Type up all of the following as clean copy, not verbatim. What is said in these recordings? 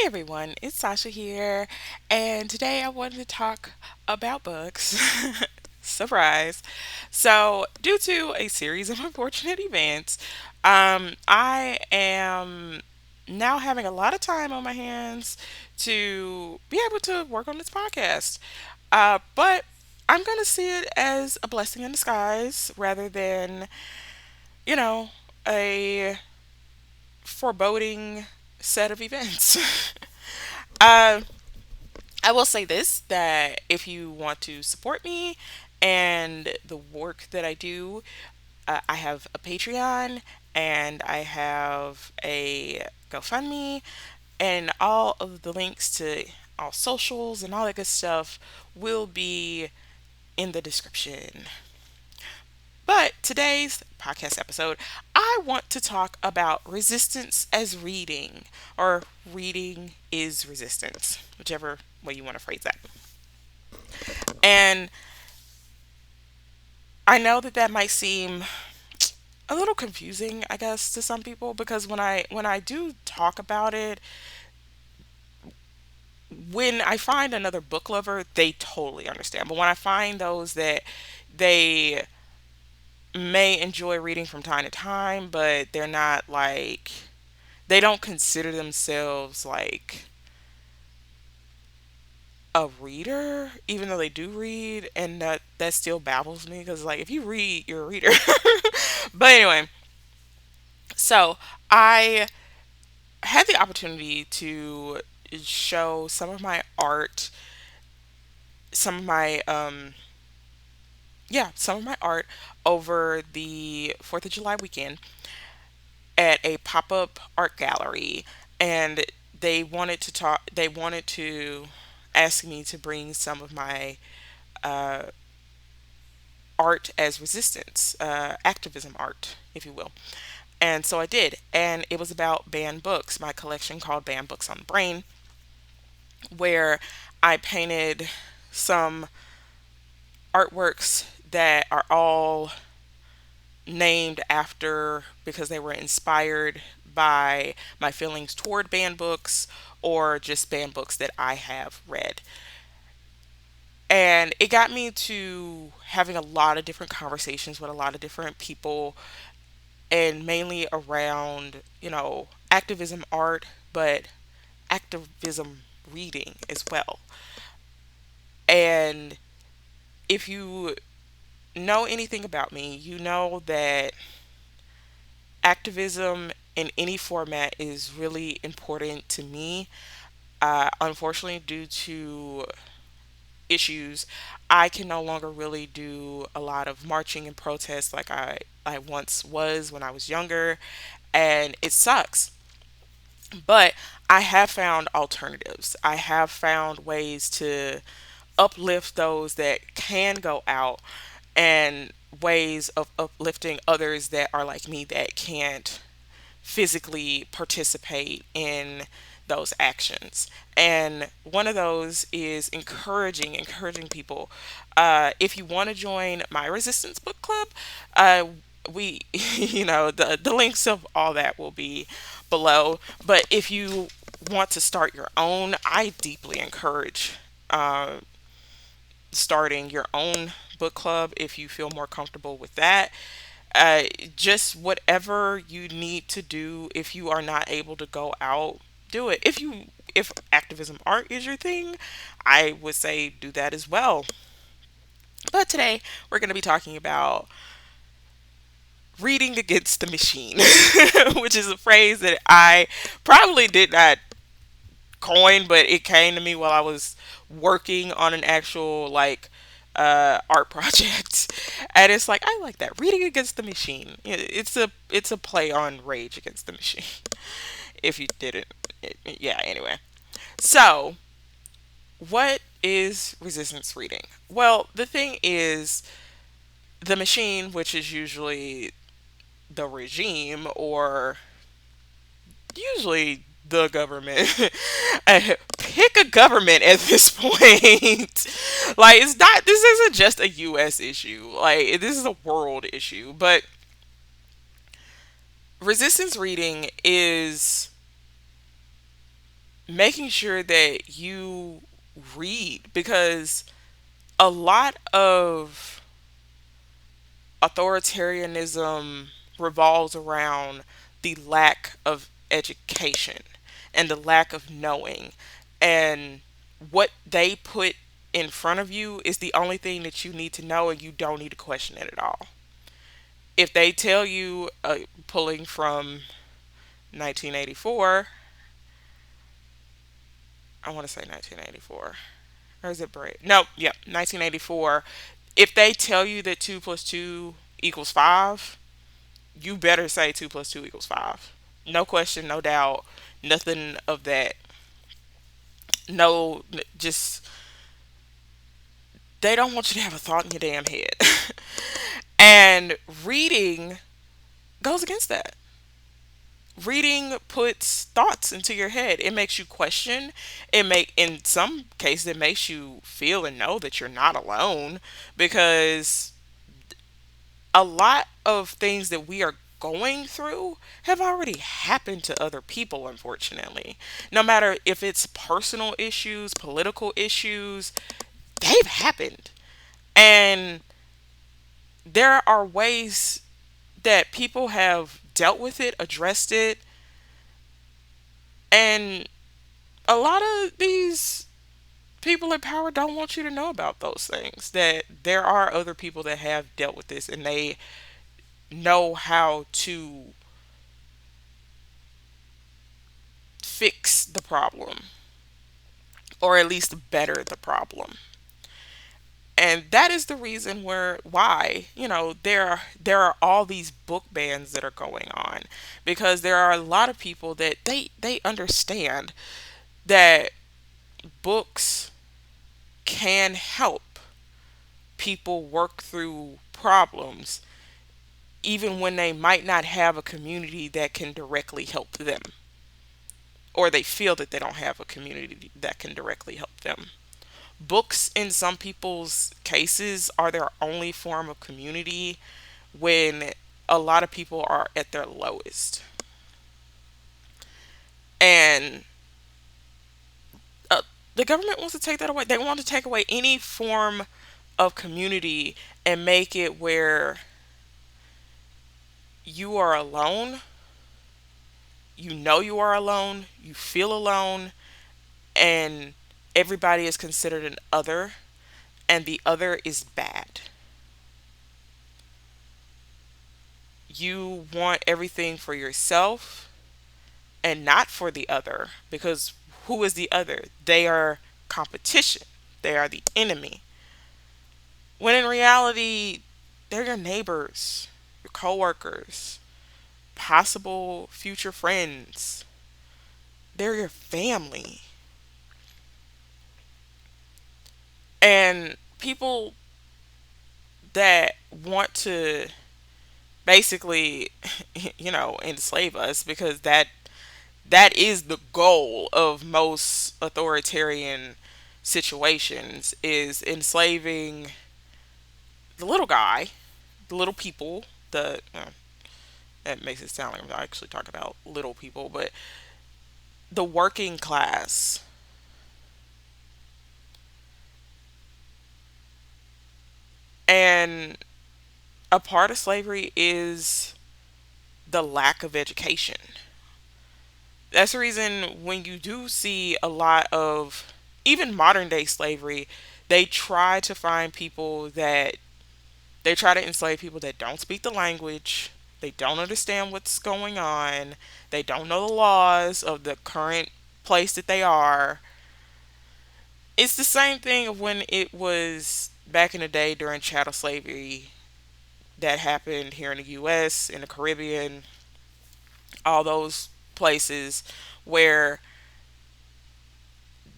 everyone, it's Sasha here, and today I wanted to talk about books. Surprise. So, due to a series of unfortunate events, I am now having a lot of time on my hands to be able to work on this podcast. But I'm going to see it as a blessing in disguise rather than, you know, a foreboding set of events. uh, I will say this that if you want to support me and the work that I do, I have a Patreon and I have a GoFundMe, and all of the links to all socials and all that good stuff will be in the description. But today's podcast episode, I want to talk about resistance as reading, or reading is resistance, whichever way you want to phrase that. And I know that that might seem a little confusing, I guess, to some people because when I do talk about it, when I find another book lover, they totally understand. But when I find those that they may enjoy reading from time to time, but they're not like they don't consider themselves like a reader, even though they do read, and that still baffles me because like if you read, you're a reader. But anyway, so I had the opportunity to show some of my art, some of my some of my art over the 4th of July weekend at a pop-up art gallery, and they wanted to ask me to bring some of my uh, art as resistance, activism art, if you will. And so I did, and it was about banned books, my collection called Banned Books on the Brain, where I painted some artworks that are all named after because they were inspired by my feelings toward banned books or just banned books that I have read. And it got me to having a lot of different conversations with a lot of different people, and mainly around, activism art, but activism reading as well. And if you know anything about me, you know that activism in any format is really important to me. Unfortunately, due to issues, I can no longer really do a lot of marching and protests like I once was when I was younger, and it sucks. But I have found alternatives. I have found ways to uplift those that can go out, and ways of uplifting others that are like me that can't physically participate in those actions. And one of those is encouraging people. If you want to join my resistance book club, we, the links of all that will be below. But if you want to start your own, I deeply encourage uh, starting your own book club if you feel more comfortable with that. uh, just whatever you need to do. If you are not able to go out, do it. If activism art is your thing, I would say do that as well. But today we're going to be talking about reading against the machine, which is a phrase that I probably did not coin, but it came to me while I was working on an actual art project. And it's like I like that, reading against the machine. It's a play on Rage Against the Machine. If you didn't, yeah. Anyway, so what is resistance reading? Well, the thing is, the machine, which is usually the regime or usually the government. Pick a government at this point. Like, it's not, this isn't just a US issue. Like, this is a world issue. But resistance reading is making sure that you read, because a lot of authoritarianism revolves around the lack of education and the lack of knowing. And what they put in front of you is the only thing that you need to know, and you don't need to question it at all. If they tell you, pulling from 1984, I want to say 1984. Or is it Brave? No, yeah, 1984. If they tell you that 2 plus 2 equals 5, you better say 2 plus 2 equals 5. No question, no doubt, nothing of that. No, just, they don't want you to have a thought in your damn head. And reading goes against that. Reading puts thoughts into your head. It makes you question. In some cases, it makes you feel and know that you're not alone, because a lot of things that we are going through have already happened to other people, unfortunately. No matter if it's personal issues, political issues, they've happened. And there are ways that people have dealt with it, addressed it, and a lot of these people in power don't want you to know about those things. That there are other people that have dealt with this, and they know how to fix the problem, or at least better the problem. And that is the reason why, there are all these book bans that are going on, because there are a lot of people that they understand that books can help people work through problems, even when they might not have a community that can directly help them, or they feel that they don't have a community that can directly help them. Books, in some people's cases, are their only form of community when a lot of people are at their lowest. And uh, the government wants to take that away. They want to take away any form of community and make it where you are alone, you are alone, you feel alone, and everybody is considered an other, and the other is bad. You want everything for yourself and not for the other, because who is the other? They are competition, they are the enemy. When in reality, they're your neighbors, your coworkers, possible future friends. They're your family. And people that want to basically, enslave us, because that is the goal of most authoritarian situations, is enslaving the little guy, the little people, the that makes it sound like I'm actually talking about little people, but the working class. And a part of slavery is the lack of education. That's the reason when you do see a lot of even modern day slavery, they try to find people that they try to enslave people that don't speak the language, they don't understand what's going on, they don't know the laws of the current place that they are. It's the same thing of when it was back in the day during chattel slavery that happened here in the US, in the Caribbean, all those places where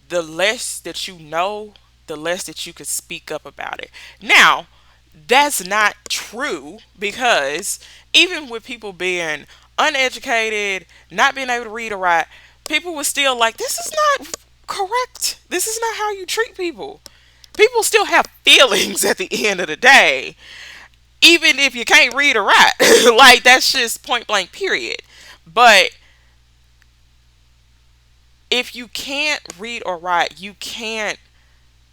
the less that you know, the less that you could speak up about it. Now, that's not true, because even with people being uneducated, not being able to read or write, people were still like, this is not correct. This is not how you treat people. People still have feelings at the end of the day, even if you can't read or write. Like, that's just point blank, period. But if you can't read or write, you can't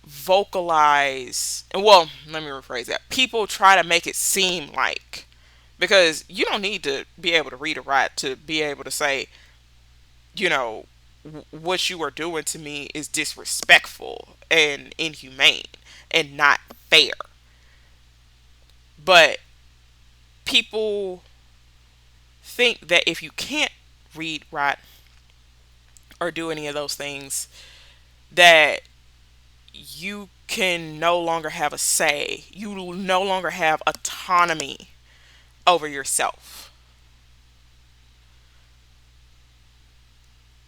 vocalize. And well, let me rephrase that. People try to make it seem like, because you don't need to be able to read or write to be able to say, you know, what you are doing to me is disrespectful and inhumane and not fair. But people think that if you can't read, write, or do any of those things, that you can no longer have a say. You no longer have autonomy over yourself.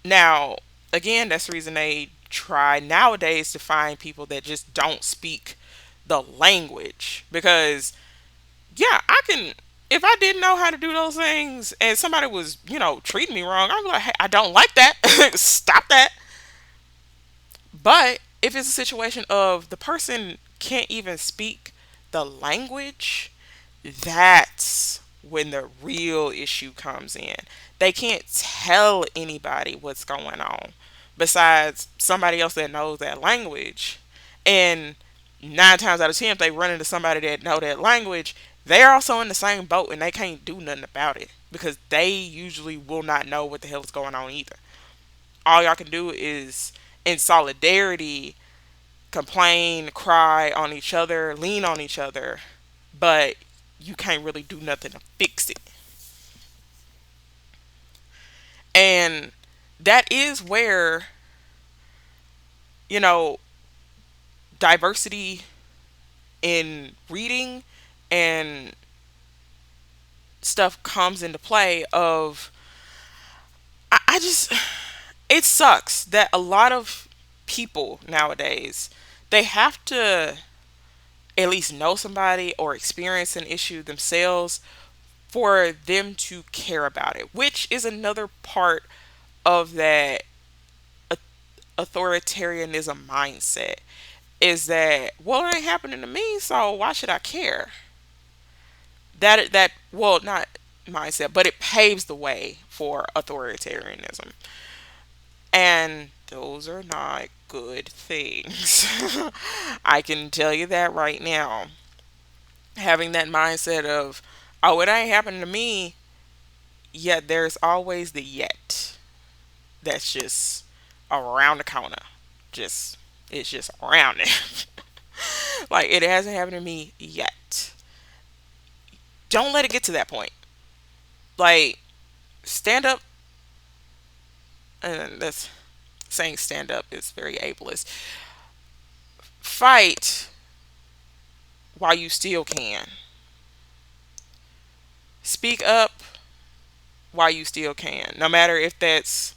Now, again, that's the reason they try nowadays to find people that just don't speak the language. Because, yeah, I can, if I didn't know how to do those things and somebody was, treating me wrong, I'd be like, hey, I don't like that. Stop that. But if it's a situation of the person can't even speak the language, that's when the real issue comes in. They can't tell anybody what's going on besides somebody else that knows that language. And 9 times out of 10, if they run into somebody that know that language, they're also in the same boat and they can't do nothing about it because they usually will not know what the hell is going on either. All y'all can do is in solidarity complain, cry on each other, lean on each other, but you can't really do nothing to fix it. And that is where, you know, diversity in reading and stuff comes into play of I just it sucks that a lot of people nowadays they have to at least know somebody or experience an issue themselves for them to care about it, which is another part of that authoritarianism mindset is that, well, it ain't happening to me, so why should I care? That well, not mindset, but it paves the way for authoritarianism. And those are not good things. I can tell you that right now. Having that mindset of, oh, it ain't happening to me, yet there's always the yet. That's just around the corner. Just it's just around it. Like it hasn't happened to me yet. Don't let it get to that point. Like stand up, and that's saying stand up is very ableist. Fight while you still can. Speak up while you still can. No matter if that's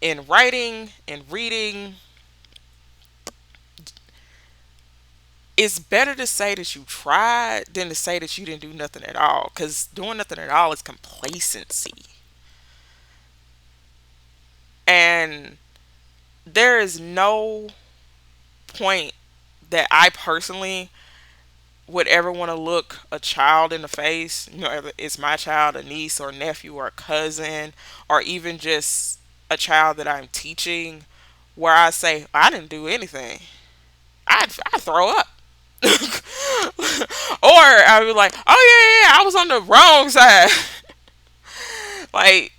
in writing and reading, it's better to say that you tried than to say that you didn't do nothing at all. Because doing nothing at all is complacency. And there is no point that I personally would ever want to look a child in the face, whether it's my child, a niece or nephew or a cousin, or even just a child that I'm teaching, where I say, I didn't do anything. I'd throw up. Or I'd be like, oh yeah, yeah, I was on the wrong side. Like,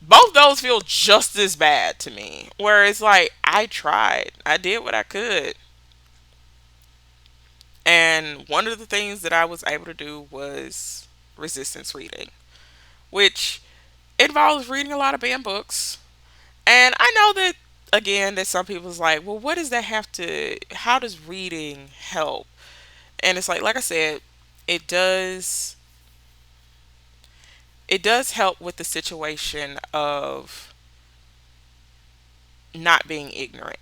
both those feel just as bad to me. Where it's like, I tried. I did what I could. And one of the things that I was able to do was resistance reading, which involves reading a lot of banned books. And I know that, again, that some people's like, well, what does that have to, how does reading help? And it's like I said, it does, it does help with the situation of not being ignorant.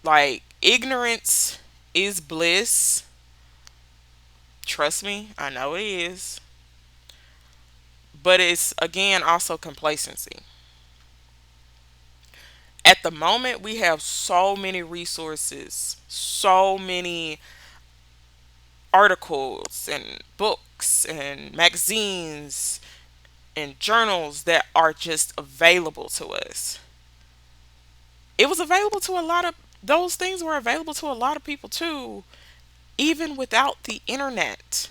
Like, ignorance is bliss. Trust me, I know it is. But it's, again, also complacency. At the moment, we have so many resources, so many articles and books and magazines and journals that are just available to us. It was available to a lot of those things were available to a lot of people too, even without the internet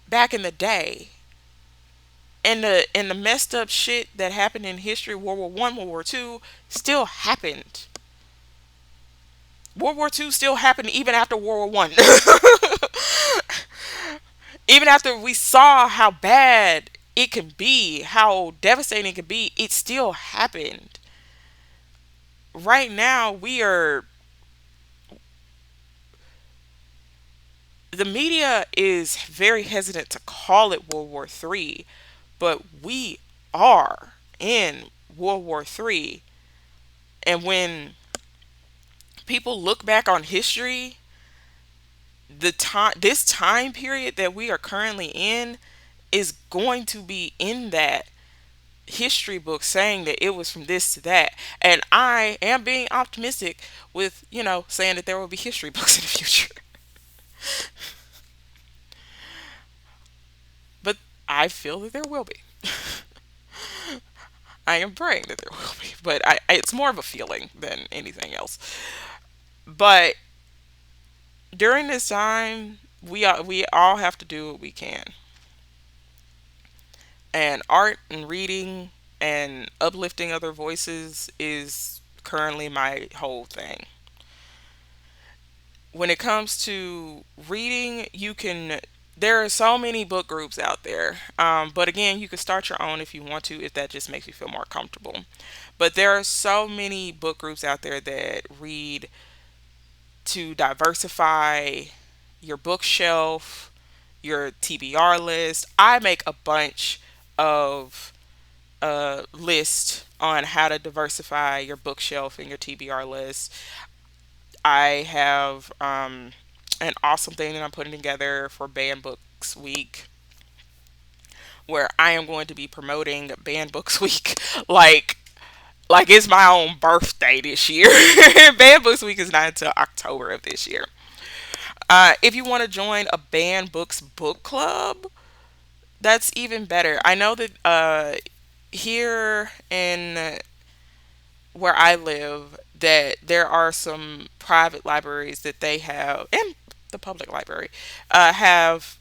back in the day. And the messed up shit that happened in history, World War I, World War II, still happened. World War II still happened even after World War I. Even after we saw how bad it can be, how devastating it can be, it still happened. Right now, the media is very hesitant to call it World War III, but we are in World War III. And when people look back on history, this time period that we are currently in is going to be in that history book saying that it was from this to that. And I am being optimistic with, saying that there will be history books in the future. But I feel that there will be. I am praying that there will be, but it's more of a feeling than anything else. But during this time, we all have to do what we can, and art and reading and uplifting other voices is currently my whole thing. When it comes to reading, there are so many book groups out there. But again, you can start your own if you want to, if that just makes you feel more comfortable. But there are so many book groups out there that read to diversify your bookshelf, your TBR list. I make a bunch of list on how to diversify your bookshelf and your TBR list. I have an awesome thing that I'm putting together for Banned Books Week, where I am going to be promoting Banned Books Week like it's my own birthday this year. Banned Books Week is not until October of this year. If you want to join a Banned Books book club, that's even better. I know that here in where I live, that there are some private libraries that they have, and the public library have,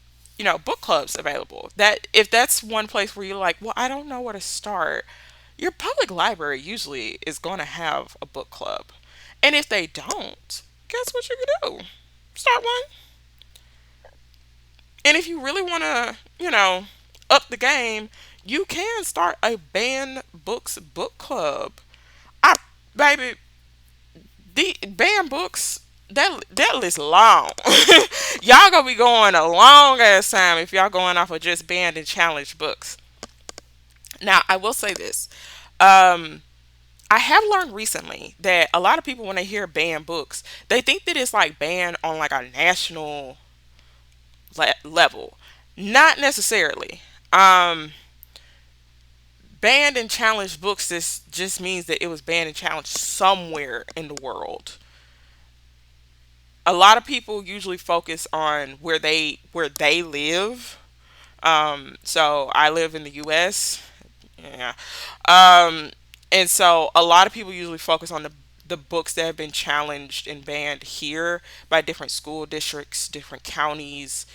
book clubs available. That if that's one place where you're like, well, I don't know where to start, your public library usually is going to have a book club. And if they don't, guess what you can do? Start one. And if you really want to, up the game, you can start a Banned Books book club. I, baby, the Banned Books, that list long. Y'all gonna be going a long ass time if y'all going off of just banned and challenged books. Now, I will say this. Um, I have learned recently that a lot of people, when they hear banned books, they think that it's like banned on like a national level. Not necessarily. Um, Banned and challenged books, this just means that it was banned and challenged somewhere in the world. A lot of people usually focus on where they live. So I live in the US. Yeah. Um, and so a lot of people usually focus on the books that have been challenged and banned here by different school districts, different counties.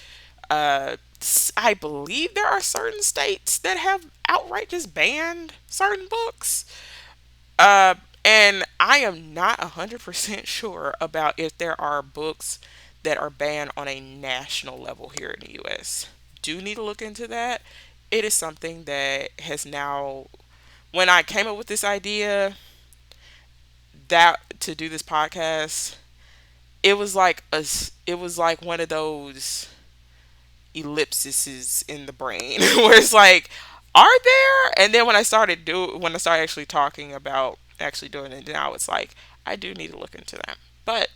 I believe there are certain states that have outright just banned certain books. Uh, and I am not 100% sure about if there are books that are banned on a national level here in the US. Do need to look into that. It is something that has now, when I came up with this idea that to do this podcast, it was like one of those ellipses in the brain where it's like, are there? And then when I started actually talking about actually doing it now, it's like I do need to look into that. But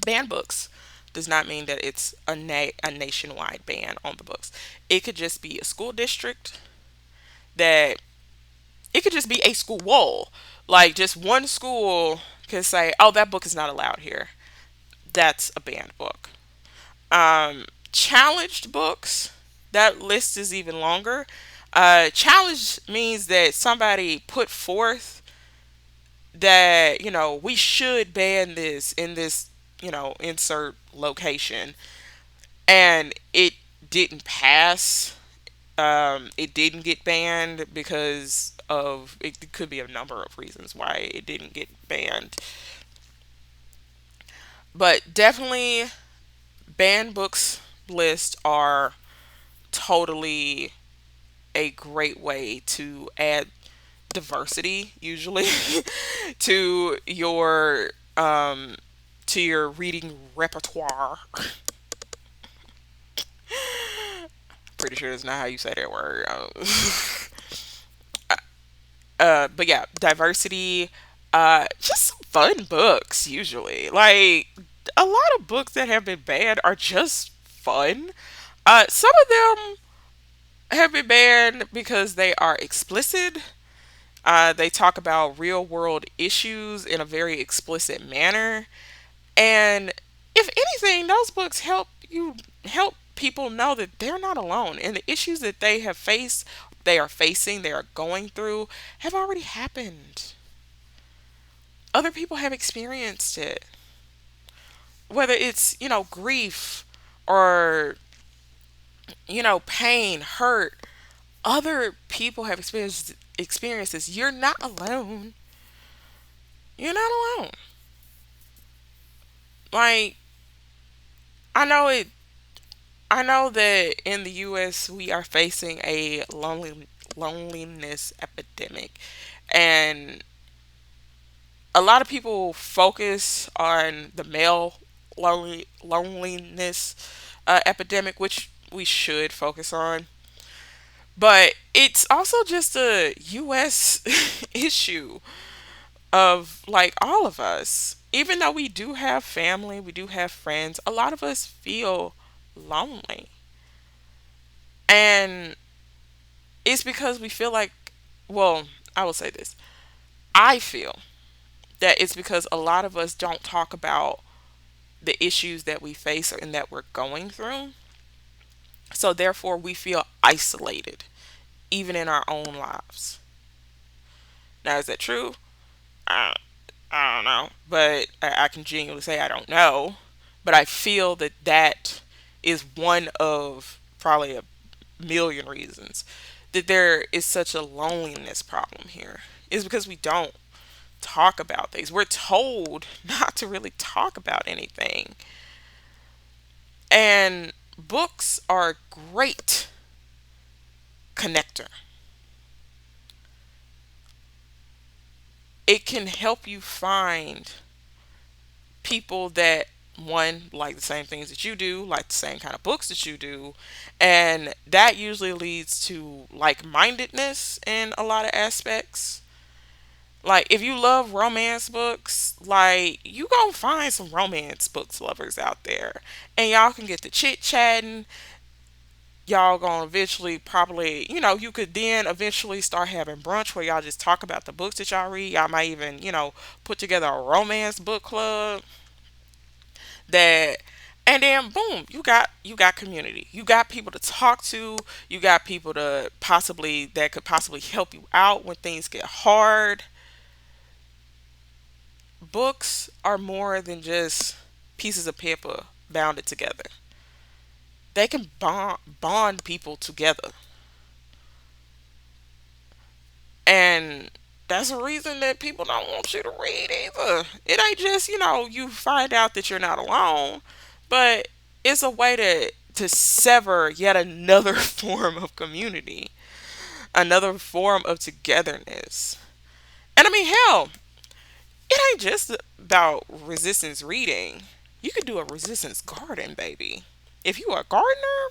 ban books does not mean that it's a nationwide ban on the books. It could just be a school district that it could just be a school wall. Like just one school can say, "Oh, that book is not allowed here." That's a banned book. Challenged books, that list is even longer. Challenge means that somebody put forth that, we should ban this in this, insert location, and it didn't pass. It didn't get banned because of, it could be a number of reasons why it didn't get banned. But definitely, banned books lists are totally a great way to add diversity, usually, to your reading repertoire. Pretty sure that's not how you say that word. But yeah, diversity. Just some fun books usually. Like, a lot of books that have been banned are just fun. Some of them have been banned because they are explicit. They talk about real world issues in a very explicit manner. And if anything, those books help people know that they're not alone, and the issues that they are facing, they are going through, have already happened. Other people have experienced it. Whether it's, grief, or, pain, hurt, other people have experienced experiences. You're not alone. You're not alone. Like, I know it I know that in the US we are facing a loneliness epidemic, and a lot of people focus on the male loneliness epidemic, which we should focus on. But it's also just a US issue of, like, all of us. Even though we do have family, we do have friends, a lot of us feel lonely. And it's because we feel like, well, I will say this. I feel that it's because a lot of us don't talk about the issues that we face and that we're going through. So therefore, we feel isolated, even in our own lives. Now, is that true? I, I don't know. But I can genuinely say I don't know. But I feel that that is one of probably a million reasons that there is such a loneliness problem here. Is because we don't talk about things. We're told not to really talk about anything. And books are a great connector. It can help you find people that, one, like the same things that you do, like the same kind of books that you do, and that usually leads to like-mindedness in a lot of aspects. Like, if you love romance books, like, you gonna find some romance books lovers out there, and y'all can get to chit chatting. Y'all gonna eventually, probably, you could then eventually start having brunch where y'all just talk about the books that y'all read. Y'all might even, put together a romance book club that, and then boom, you got community. You got people to talk to. You got people to possibly that could possibly help you out when things get hard. Books are more than just pieces of paper bounded together. They can bond people together. And that's a reason that people don't want you to read either. It ain't just, you find out that you're not alone, but it's a way to sever yet another form of community, another form of togetherness. And I mean, hell, it ain't just about resistance reading. You could do a resistance garden, baby. If you are a gardener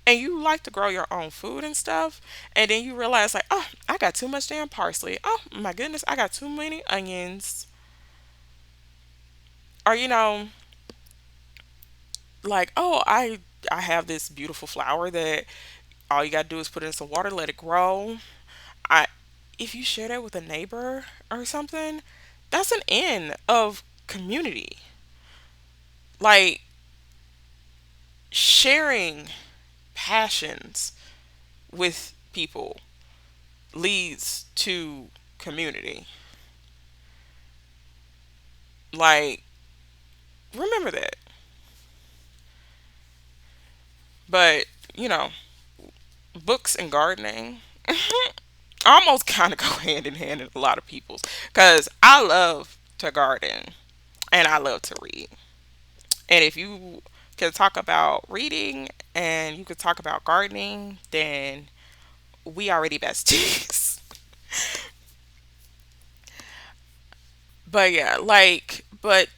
and you like to grow your own food and stuff, and then you realize, like, oh, I got too much damn parsley. Oh my goodness, I got too many onions. Or, like, oh, I have this beautiful flower that all you gotta do is put in some water, let it grow. I If you share that with a neighbor or something, that's an end of community. Like, sharing passions with people leads to community. Like, remember that. But, you know, books and gardening almost kind of go hand in hand in a lot of people's. Because I love to garden and I love to read. And if you can talk about reading and you could talk about gardening, then we already besties. But yeah, but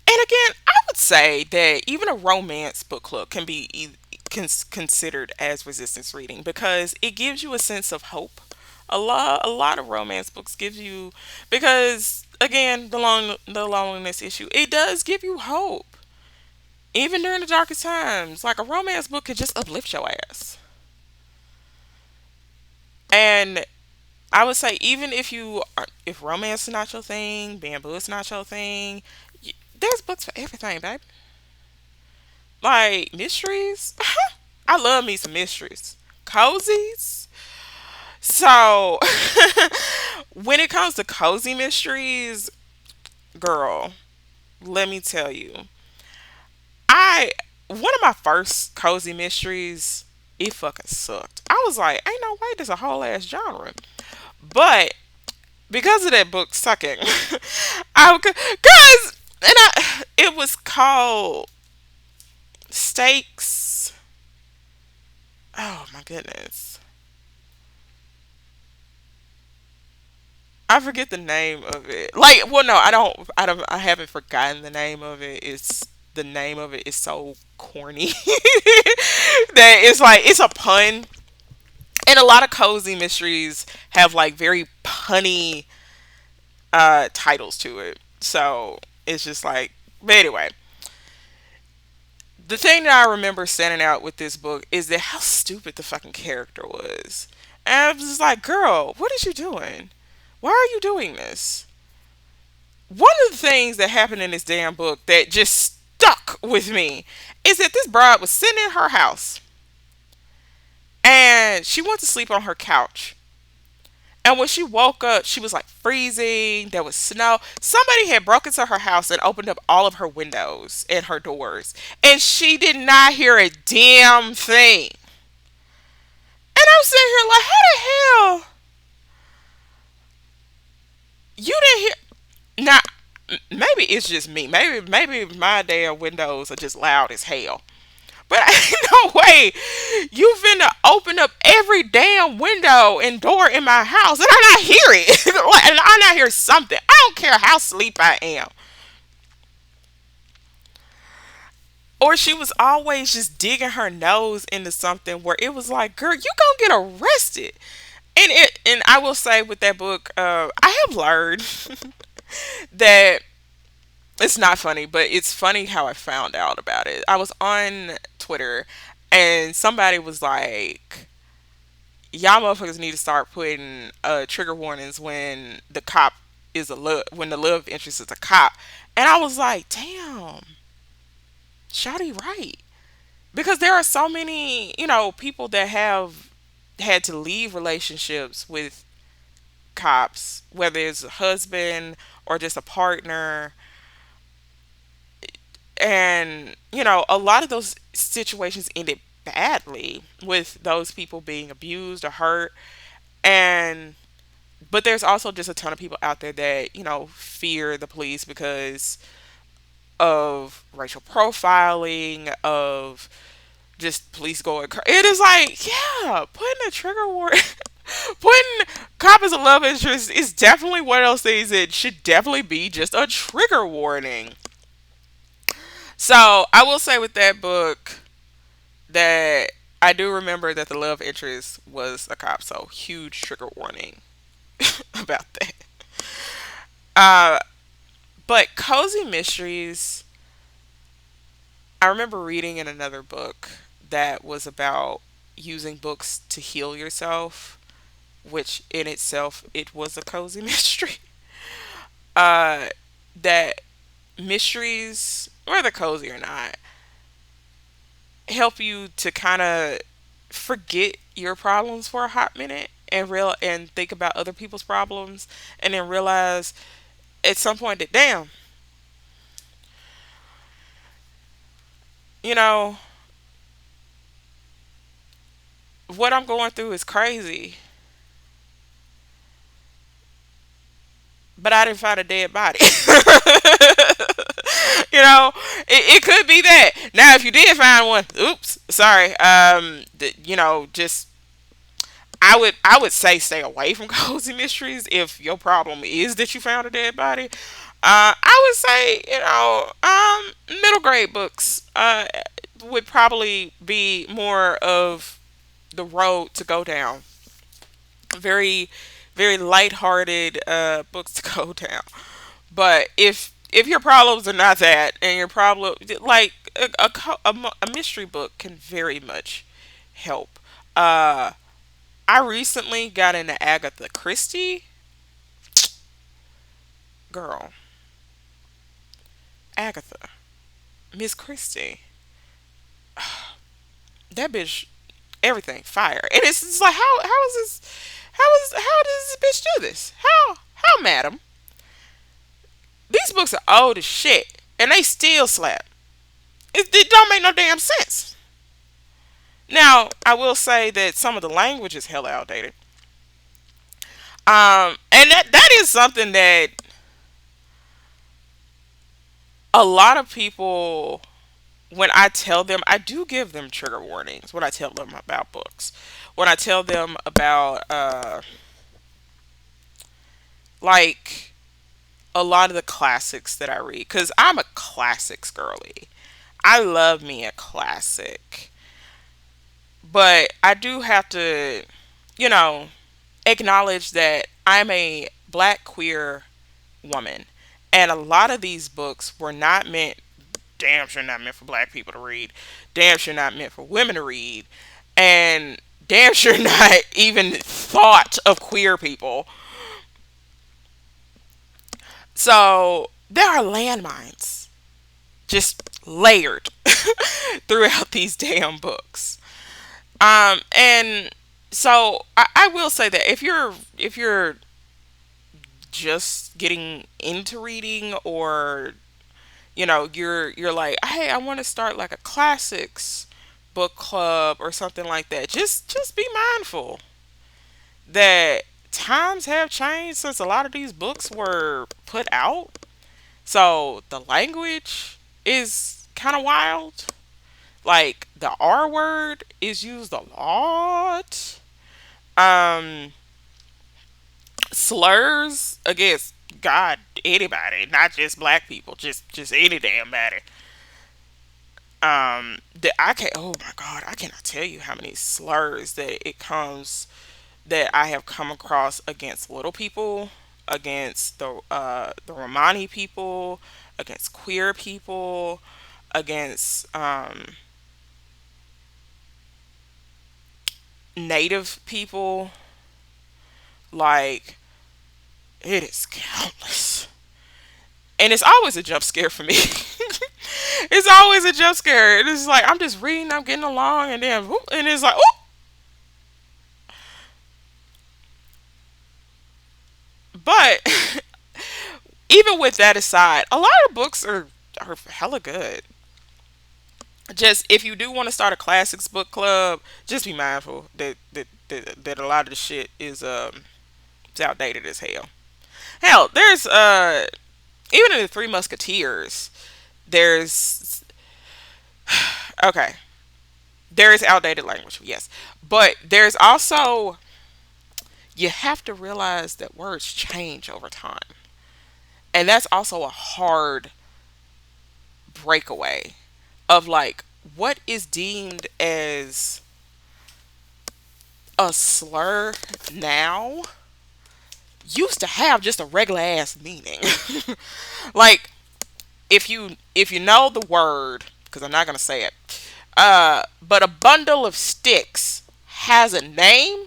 and again, I would say that even a romance book club can be considered as resistance reading because it gives you a sense of hope. A lot of romance books gives you, because again, the loneliness issue, it does give you hope even during the darkest times. Like a romance book could just uplift your ass. And I would say even if romance is not your thing, bamboo is not your thing, there's books for everything, baby. Like mysteries. I love me some mysteries. Cozies. So when it comes to cozy mysteries, girl, let me tell you. I One of my first cozy mysteries, it fucking sucked. I was like, ain't no way there's a whole ass genre. But because of that book sucking, cause it was called Stakes. Oh my goodness. I forget the name of it. Like, well, no, I haven't forgotten the name of it. It's the name of it is so corny that it's like it's a pun. And a lot of cozy mysteries have like very punny titles to it. So it's just like, but anyway, the thing that I remember standing out with this book is that how stupid the fucking character was. And I was just like, girl, what is you doing? Why are you doing this? One of the things that happened in this damn book that just stuck with me is that this bride was sitting in her house and she went to sleep on her couch. And when she woke up, she was like freezing. There was snow. Somebody had broken into her house and opened up all of her windows and her doors. And she did not hear a damn thing. And I'm sitting here like, how the hell you didn't hear? Now, maybe it's just me. Maybe my damn windows are just loud as hell. But ain't no way you finna open up every damn window and door in my house and I not hear it. And I not hear something. I don't care how asleep I am. Or she was always just digging her nose into something where it was like, girl, you gonna get arrested. And I will say with that book, I have learned that it's not funny, but it's funny how I found out about it. I was on Twitter and somebody was like, y'all motherfuckers need to start putting trigger warnings when when the love interest is a cop. And I was like, damn, Shotty right. Because there are so many, people that have had to leave relationships with cops, whether it's a husband or just a partner. And, a lot of those situations ended badly with those people being abused or hurt. And, but there's also just a ton of people out there that, fear the police because of racial profiling, of just police going It is like, yeah, putting a trigger warning, putting cop as a love interest is definitely one of those things that should definitely be just a trigger warning. So I will say with that book that I do remember that the love interest was a cop. So huge trigger warning about that. Uh, but cozy mysteries, I remember reading in another book that was about using books to heal yourself, which in itself it was a cozy mystery. Uh, that mysteries, whether cozy or not, help you to kind of forget your problems for a hot minute and think about other people's problems, and then realize at some point that, damn, you know, what I'm going through is crazy, but I didn't find a dead body. It could be that. Now, if you did find one, oops, sorry. Just I would say stay away from cozy mysteries if your problem is that you found a dead body. I would say, middle grade books would probably be more of the road to go down. Very, very lighthearted books to go down. But if your problems are not that, and your problem, like a mystery book can very much help. Uh, I recently got into Agatha Christie. Girl, Agatha, Miss Christie, that bitch, everything fire. And it's just like, how is this? How does this bitch do this? How, madam? These books are old as shit, and they still slap. It don't make no damn sense. Now, I will say that some of the language is hella outdated. And that is something that a lot of people, when I tell them, I do give them trigger warnings when I tell them about books. When I tell them about, like, a lot of the classics that I read, because I'm a classics girly. I love me a classic. But I do have to, you know, acknowledge that I'm a black queer woman. And a lot of these books were not meant, damn sure not meant for black people to read, damn sure not meant for women to read, and damn sure not even thought of queer people. So there are landmines just layered throughout these damn books. And so I will say that if you're just getting into reading, or you're like, hey, I want to start like a classics book club or something like that, just be mindful that times have changed since a lot of these books were put out. So the language is kind of wild. Like the R word is used a lot. Um, Slurs against God, anybody, not just black people, just any damn body. That I can Oh my God, I cannot tell you how many slurs that I have come across against little people, against the Romani people, against queer people, against native people. Like, it is countless. And it's always a jump scare for me. It's always a jump scare. It's like I'm just reading, I'm getting along, and then whoop, and it's like, oh. But even with that aside, a lot of books are hella good. Just if you do want to start a classics book club, just be mindful that a lot of the shit is it's outdated as hell. Hell, there's even in the Three Musketeers, there's okay, there is outdated language, yes, but there's also, you have to realize that words change over time, and that's also a hard breakaway of like what is deemed as a slur now used to have just a regular ass meaning. Like, if you know the word, because I'm not gonna say it, but a bundle of sticks has a name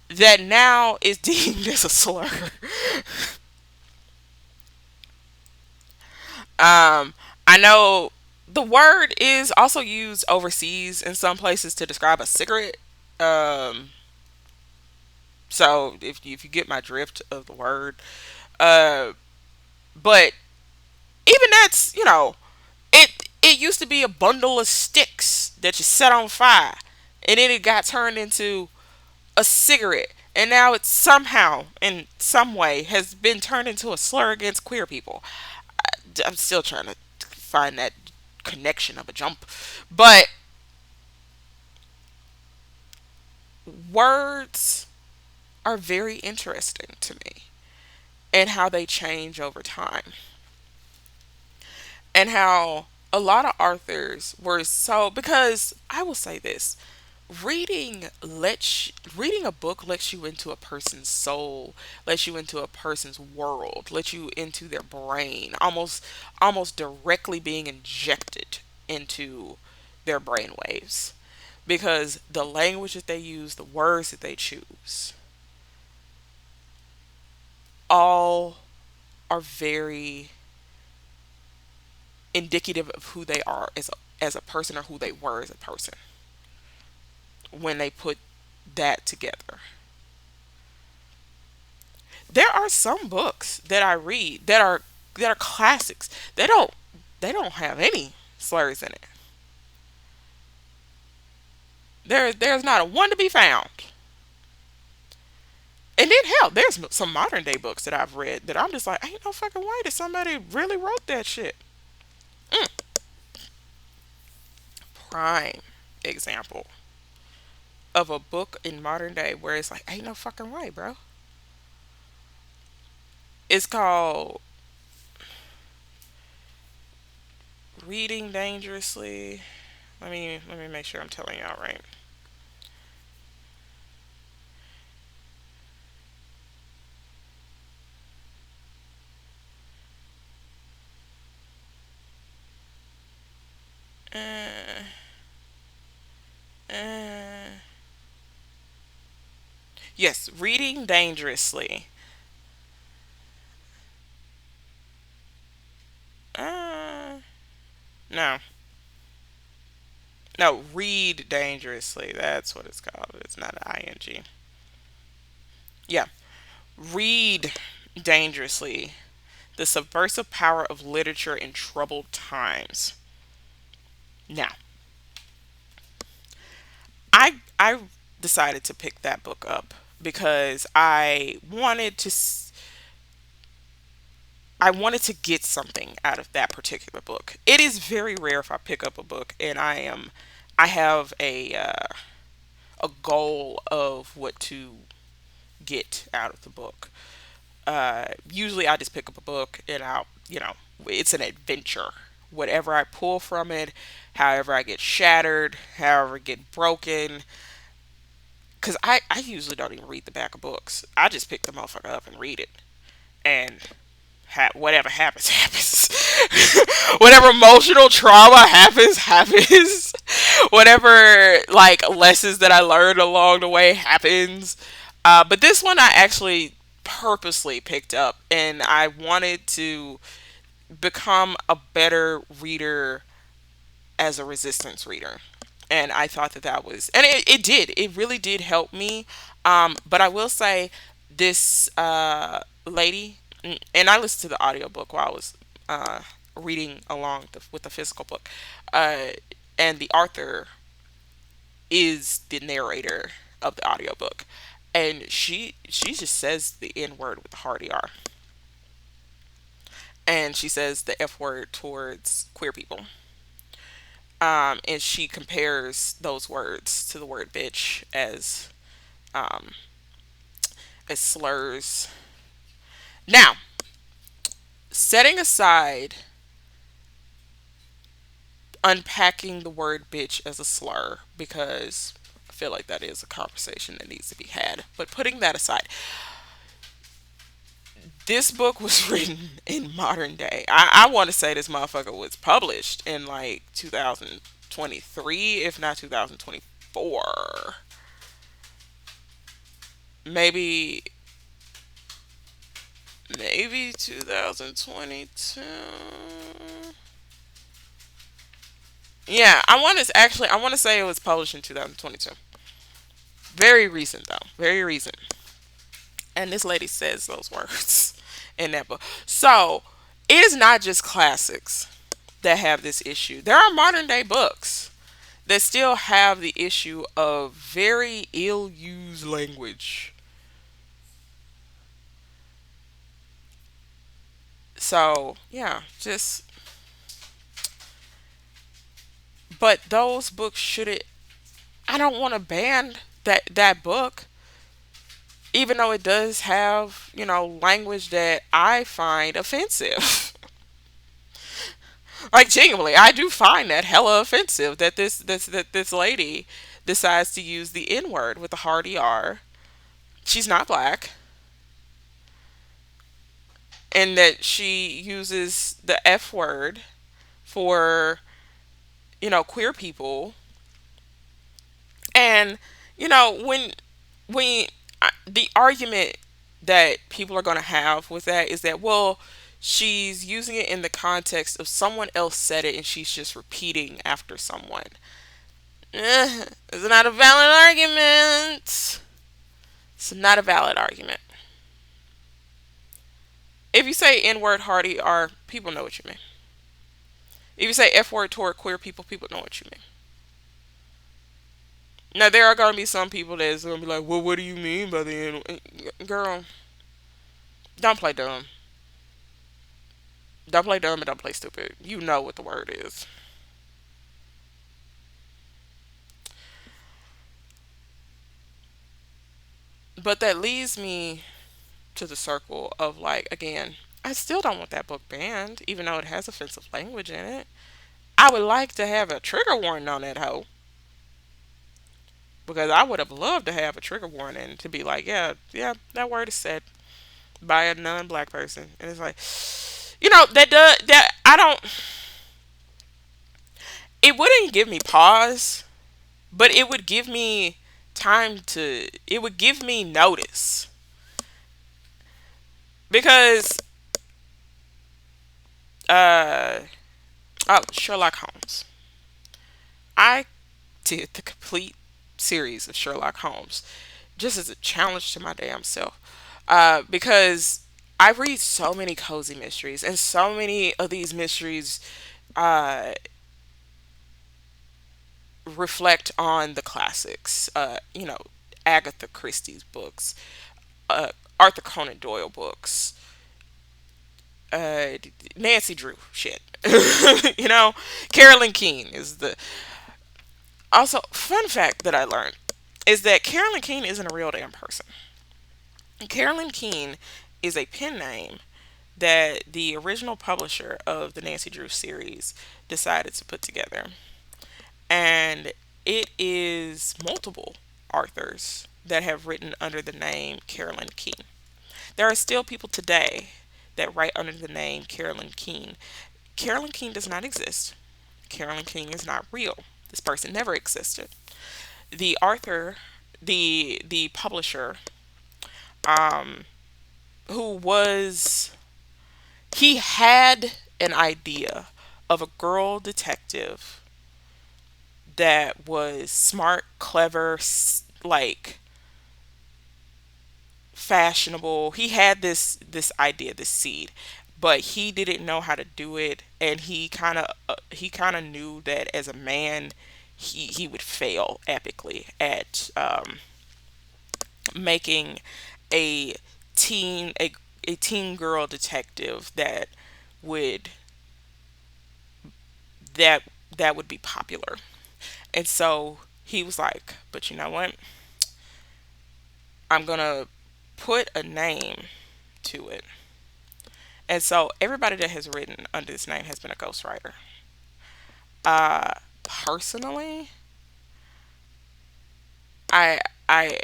that now is deemed as a slur. I know the word is also used overseas in some places to describe a cigarette. Um, so if you get my drift of the word, uh, but even that's, it used to be a bundle of sticks that you set on fire, and then it got turned into a cigarette, and now it somehow in some way has been turned into a slur against queer people. I'm still trying to find that connection of a jump, but words are very interesting to me, and how they change over time, and how a lot of authors were so, because I will say this, reading a book lets you into a person's soul, lets you into a person's world, lets you into their brain, almost directly being injected into their brain waves, because the language that they use, the words that they choose, all are very indicative of who they are as a person, or who they were as a person when they put that together. There are some books that I read that are classics. They don't have any slurs in it. There's not a one to be found. And then hell, there's some modern day books that I've read that I'm just like, ain't no fucking way that somebody really wrote that shit. Mm. Prime example of a book in modern day where it's like, ain't no fucking way, bro. It's called Reading Dangerously. Let me make sure I'm telling y'all right. Uh, uh, yes, Reading Dangerously. Uh, no, no, Read Dangerously. That's what it's called. It's not an ing. Yeah, Read Dangerously. The subversive power of literature in troubled times. Now, I decided to pick that book up because I wanted to get something out of that particular book. It is very rare if I pick up a book and I have a goal of what to get out of the book. Usually I just pick up a book and it's an adventure. Whatever I pull from it, however I get shattered, however I get broken. Because I usually don't even read the back of books. I just pick the motherfucker up and read it. And whatever happens, happens. Whatever emotional trauma happens. Whatever, like, lessons that I learned along the way happens. But this one I actually purposely picked up, and I wanted to become a better reader as a resistance reader. And I thought that was, and it did, it really did help me. But I will say this lady, and I listened to the audiobook while I was uh, reading along with the physical book. Uh, and the author is the narrator of the audiobook. And she just says the N word with the hard ER. And she says the F word towards queer people. And she compares those words to the word bitch um, as slurs. Now, setting aside unpacking the word bitch as a slur, because I feel like that is a conversation that needs to be had, but putting that aside, this book was written in modern day. I want to say this motherfucker was published in like 2023, if not 2024. Maybe 2022. Yeah, I want to say it was published in 2022. Very recent though. Very recent. And this lady says those words in that book. So it is not just classics that have this issue. There are modern day books that still have the issue of very ill used language. So yeah, just but those books shouldn't. I don't want to ban that book, even though it does have language that I find offensive. Like genuinely, I do find that hella offensive that this lady decides to use the N word with a hard ER. She's not black, and that she uses the F word for queer people. And when the argument that people are going to have with that is that, well, she's using it in the context of someone else said it and she's just repeating after someone. It's not a valid argument. It's not a valid argument. If you say N word hardy R, people know what you mean. If you say F word toward queer people, people know what you mean. Now there are gonna be some people that's gonna be like, well, what do you mean by the N? Girl, don't play dumb. Don't play dumb and don't play stupid. You know what the word is. But that leads me to the circle of, like, again, I still don't want that book banned, even though it has offensive language in it. I would like to have a trigger warning on that hoe. Because I would have loved to have a trigger warning to be like, yeah, yeah, that word is said by a non-black person, and it's like, that does that. I don't. It wouldn't give me pause, but it would give me time to. It would give me notice because uh, Sherlock Holmes. I did the complete series of Sherlock Holmes just as a challenge to my damn self. Because I read so many cozy mysteries, and so many of these mysteries uh, reflect on the classics. Agatha Christie's books, uh, Arthur Conan Doyle books, uh, Nancy Drew shit. you know, Carolyn Keene is the. Also, fun fact that I learned is that Carolyn Keene isn't a real damn person. Carolyn Keene is a pen name that the original publisher of the Nancy Drew series decided to put together. And it is multiple authors that have written under the name Carolyn Keene. There are still people today that write under the name Carolyn Keene. Carolyn Keene does not exist. Carolyn Keene is not real. This person never existed. The author, the publisher, um, who was he had an idea of a girl detective that was smart, clever, like fashionable. He had this idea, this seed, but he didn't know how to do it, and he kind of knew that as a man, he would fail epically at making a a teen girl detective would that that would be popular. And so he was like, but you know what? I'm gonna put a name to it. And so everybody that has written under this name has been a ghostwriter. Personally, I I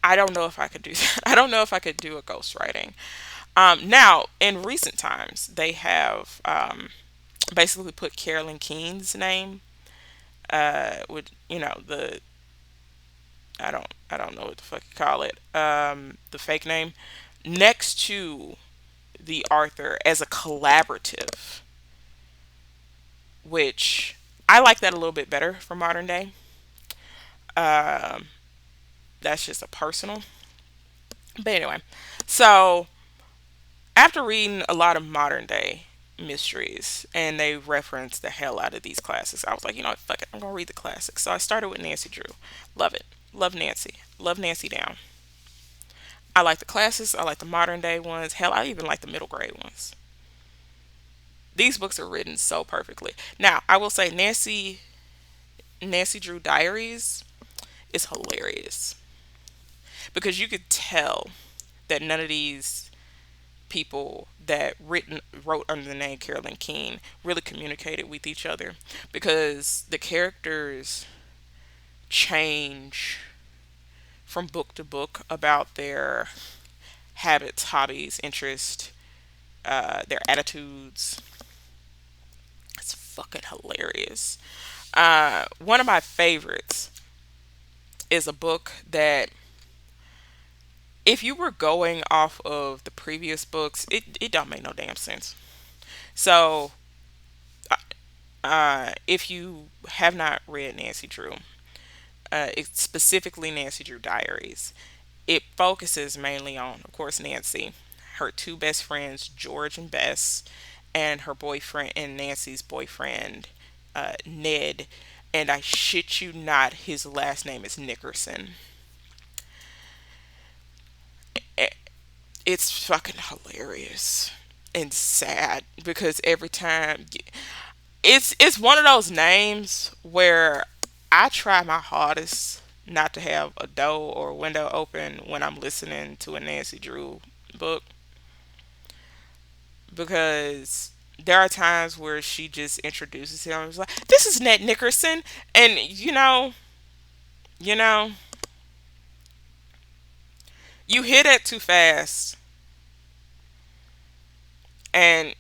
I don't know if I could do that. I don't know if I could do a ghostwriting. Now, in recent times, they have basically put Carolyn Keene's name with the I don't know what the fuck you call it, the fake name, next to the Arthur as a collaborative, which I like that a little bit better for modern day. Um, that's just a personal. But anyway, so after reading a lot of modern day mysteries and they reference the hell out of these classics, I was like, you know what, fuck it, I'm gonna read the classics. So I started with Nancy Drew. Love it. Love Nancy. Love Nancy down. I like the classics. I like the modern day ones. Hell, I even like the middle grade ones. These books are written so perfectly. Now, I will say Nancy Drew Diaries is hilarious because you could tell that none of these people that written wrote under the name Carolyn Keene really communicated with each other because the characters change from book to book about their habits, hobbies, interests, their attitudes. It's fucking hilarious. One of my favorites is a book that, if you were going off of the previous books, it don't make no damn sense. So, if you have not read Nancy Drew, it's specifically Nancy Drew Diaries, it focuses mainly on, of course, Nancy, her two best friends, George and Bess, and her boyfriend and Nancy's boyfriend, Ned. And I shit you not, his last name is Nickerson. It's fucking hilarious and sad because every time it's one of those names where I try my hardest not to have a door or a window open when I'm listening to a Nancy Drew book because there are times where she just introduces him and is like, "This is Ned Nickerson," and you know, you hit it too fast, and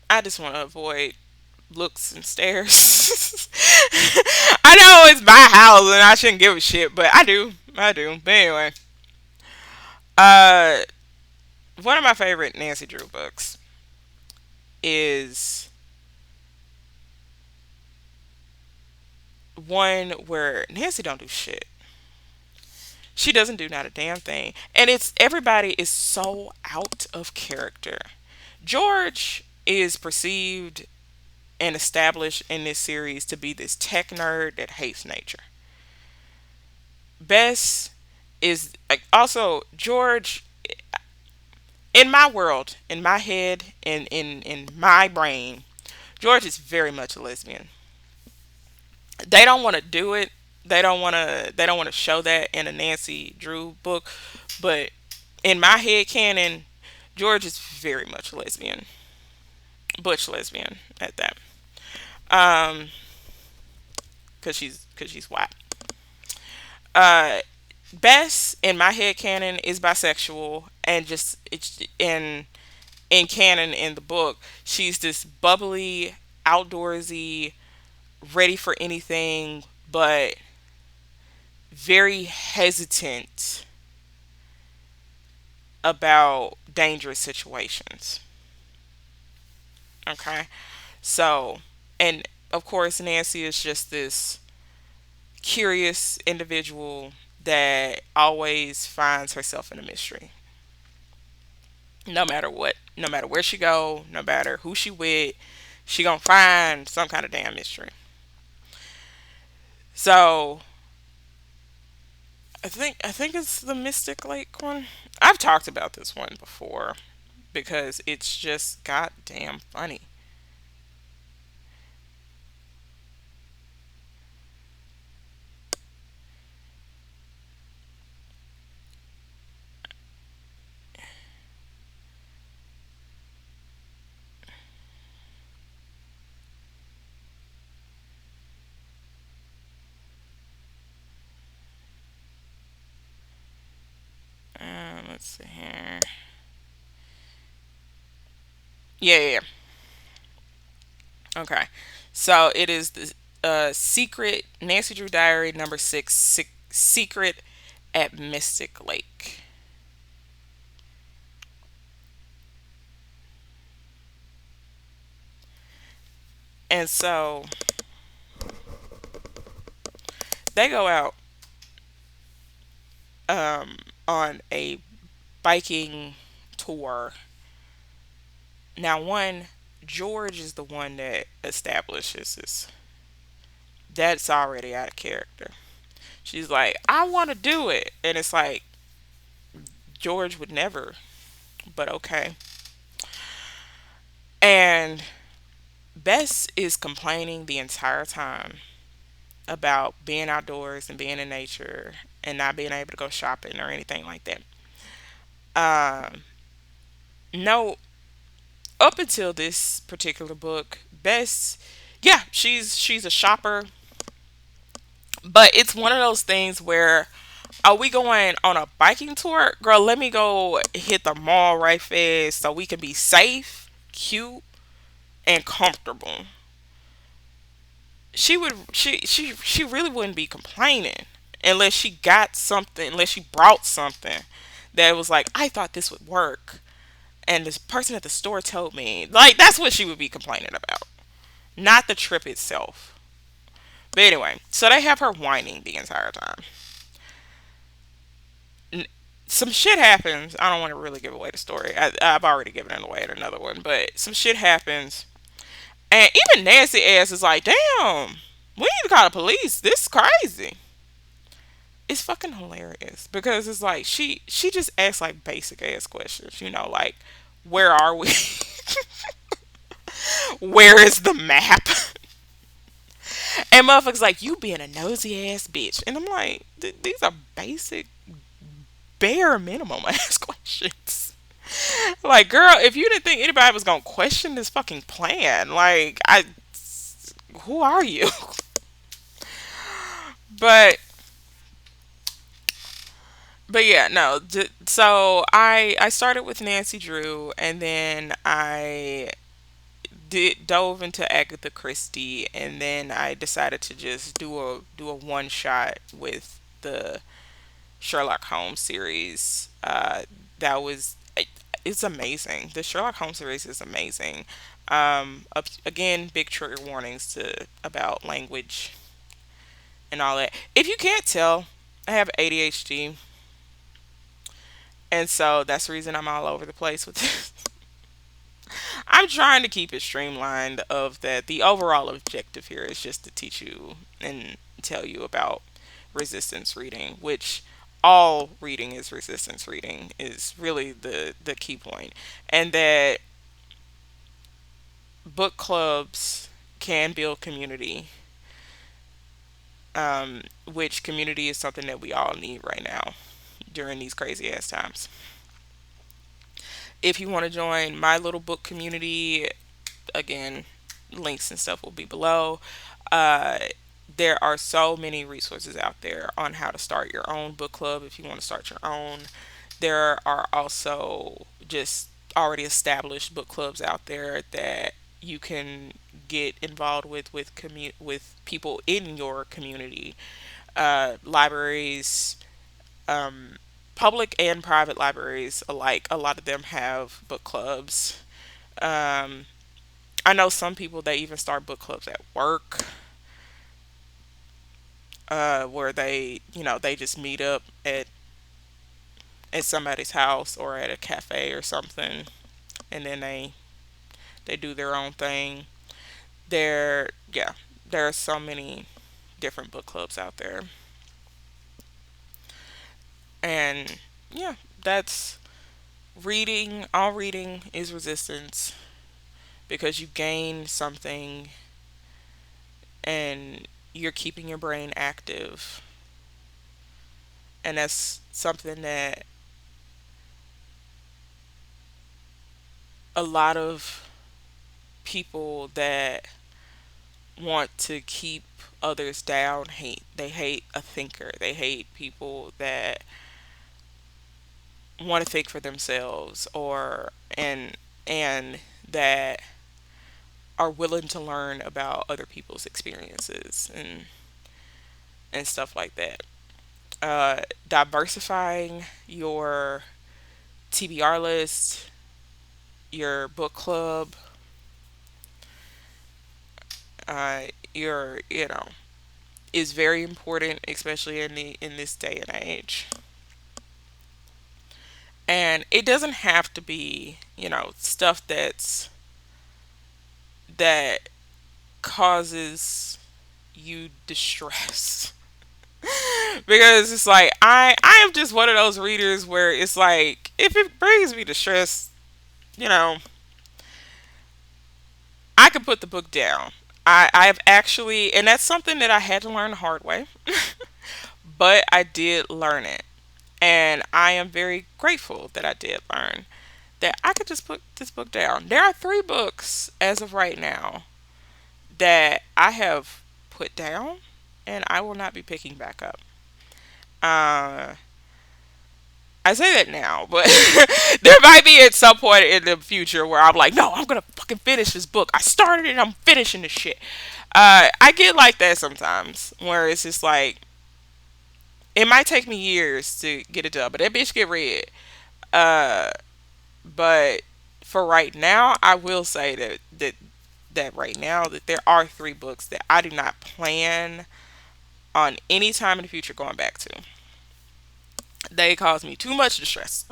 I just want to avoid looks and stares. I know it's my house and I shouldn't give a shit, but I do. I do. But anyway, uh, one of my favorite Nancy Drew books is one where Nancy don't do shit. She doesn't do not a damn thing, and it's everybody is so out of character. George is perceived and established in this series to be this tech nerd that hates nature. Bess is like, also George, in my world, in my head, in my brain, George is very much a lesbian. They don't want to do it. They don't want to show that in a Nancy Drew book, but in my head canon, George is very much a lesbian. Butch lesbian at that. Um cuz she's white. Uh Bess in my head canon is bisexual and just it's in canon in the book, she's this bubbly, outdoorsy, ready for anything, but very hesitant about dangerous situations. Okay? So, and of course, Nancy is just this curious individual that always finds herself in a mystery. No matter what, no matter where she go, no matter who she with, she gonna find some kind of damn mystery. So I think it's the Mystic Lake one. I've talked about this one before because it's just goddamn funny. Let's see here. Yeah, yeah, yeah. Okay. So it is the secret Nancy Drew Diary number six, secret at Mystic Lake. And so they go out on a biking tour. Now, one, George is the one that establishes this. That's already out of character. She's like, I want to do it. And it's like, George would never, but okay. And Bess is complaining the entire time about being outdoors and being in nature and not being able to go shopping or anything like that. Um, no, up until this particular book, Bess, yeah, she's a shopper, but it's one of those things where, are we going on a biking tour? Girl, let me go hit the mall right fast so we can be safe, cute, and comfortable. She really wouldn't be complaining unless she got something, unless she brought something that was like, I thought this would work. And this person at the store told me. Like, that's what she would be complaining about. Not the trip itself. But anyway, so they have her whining the entire time. Some shit happens. I don't want to really give away the story. I've already given it away in another one, but some shit happens, and even Nancy ass is like, "Damn, we need to call the police. This is crazy." It's fucking hilarious because it's like she just asks like basic ass questions. Like, where are we? Where is the map? And motherfuckers like, you being a nosy ass bitch, and I'm like, these are basic, bare minimum ass questions. Like, girl, if you didn't think anybody was gonna question this fucking plan, like, who are you? but but yeah, no. So I started with Nancy Drew, and then I did dove into Agatha Christie, and then I decided to just do a one shot with the Sherlock Holmes series. That was it's amazing. The Sherlock Holmes series is amazing. Again, big trigger warnings to about language and all that. If you can't tell, I have ADHD, and so that's the reason I'm all over the place with this. I'm trying to keep it streamlined. Of that, the overall objective here is just to teach you and tell you about resistance reading, which all reading is resistance reading is really the key point, and that book clubs can build community, which community is something that we all need right now during these crazy ass times. If you want to join my little book community, again, links and stuff will be below. Uh, there are so many resources out there on how to start your own book club if you want to start your own. There are also just already established book clubs out there that you can get involved with people in your community. Libraries, um, public and private libraries alike, a lot of them have book clubs. Um, I know some people, they even start book clubs at work, where they just meet up at somebody's house or at a cafe or something, and then they do their own thing. Yeah, there are so many different book clubs out there, and yeah, that's reading. All reading is resistance because you gain something and you're keeping your brain active, and that's something that a lot of people that want to keep others down hate. They hate a thinker. They hate people that want to think for themselves, or and that are willing to learn about other people's experiences and stuff like that. Diversifying your TBR list, your book club, your is very important, especially in this day and age. And it doesn't have to be, stuff that causes you distress. Because it's like I am just one of those readers where it's like if it brings me distress, you know, I can put the book down. I have actually, and that's something that I had to learn the hard way, but I did learn it. And I am very grateful that I did learn that I could just put this book down. There are three books as of right now that I have put down and I will not be picking back up. Uh, I say that now, but there might be at some point in the future where I'm like, no, I'm gonna fucking finish this book. I started it, I'm finishing this shit. I get like that sometimes, where it's just like it might take me years to get it done, but that bitch get read. Uh, but for right now, I will say that right now that there are three books that I do not plan on any time in the future going back to. They cause me too much distress.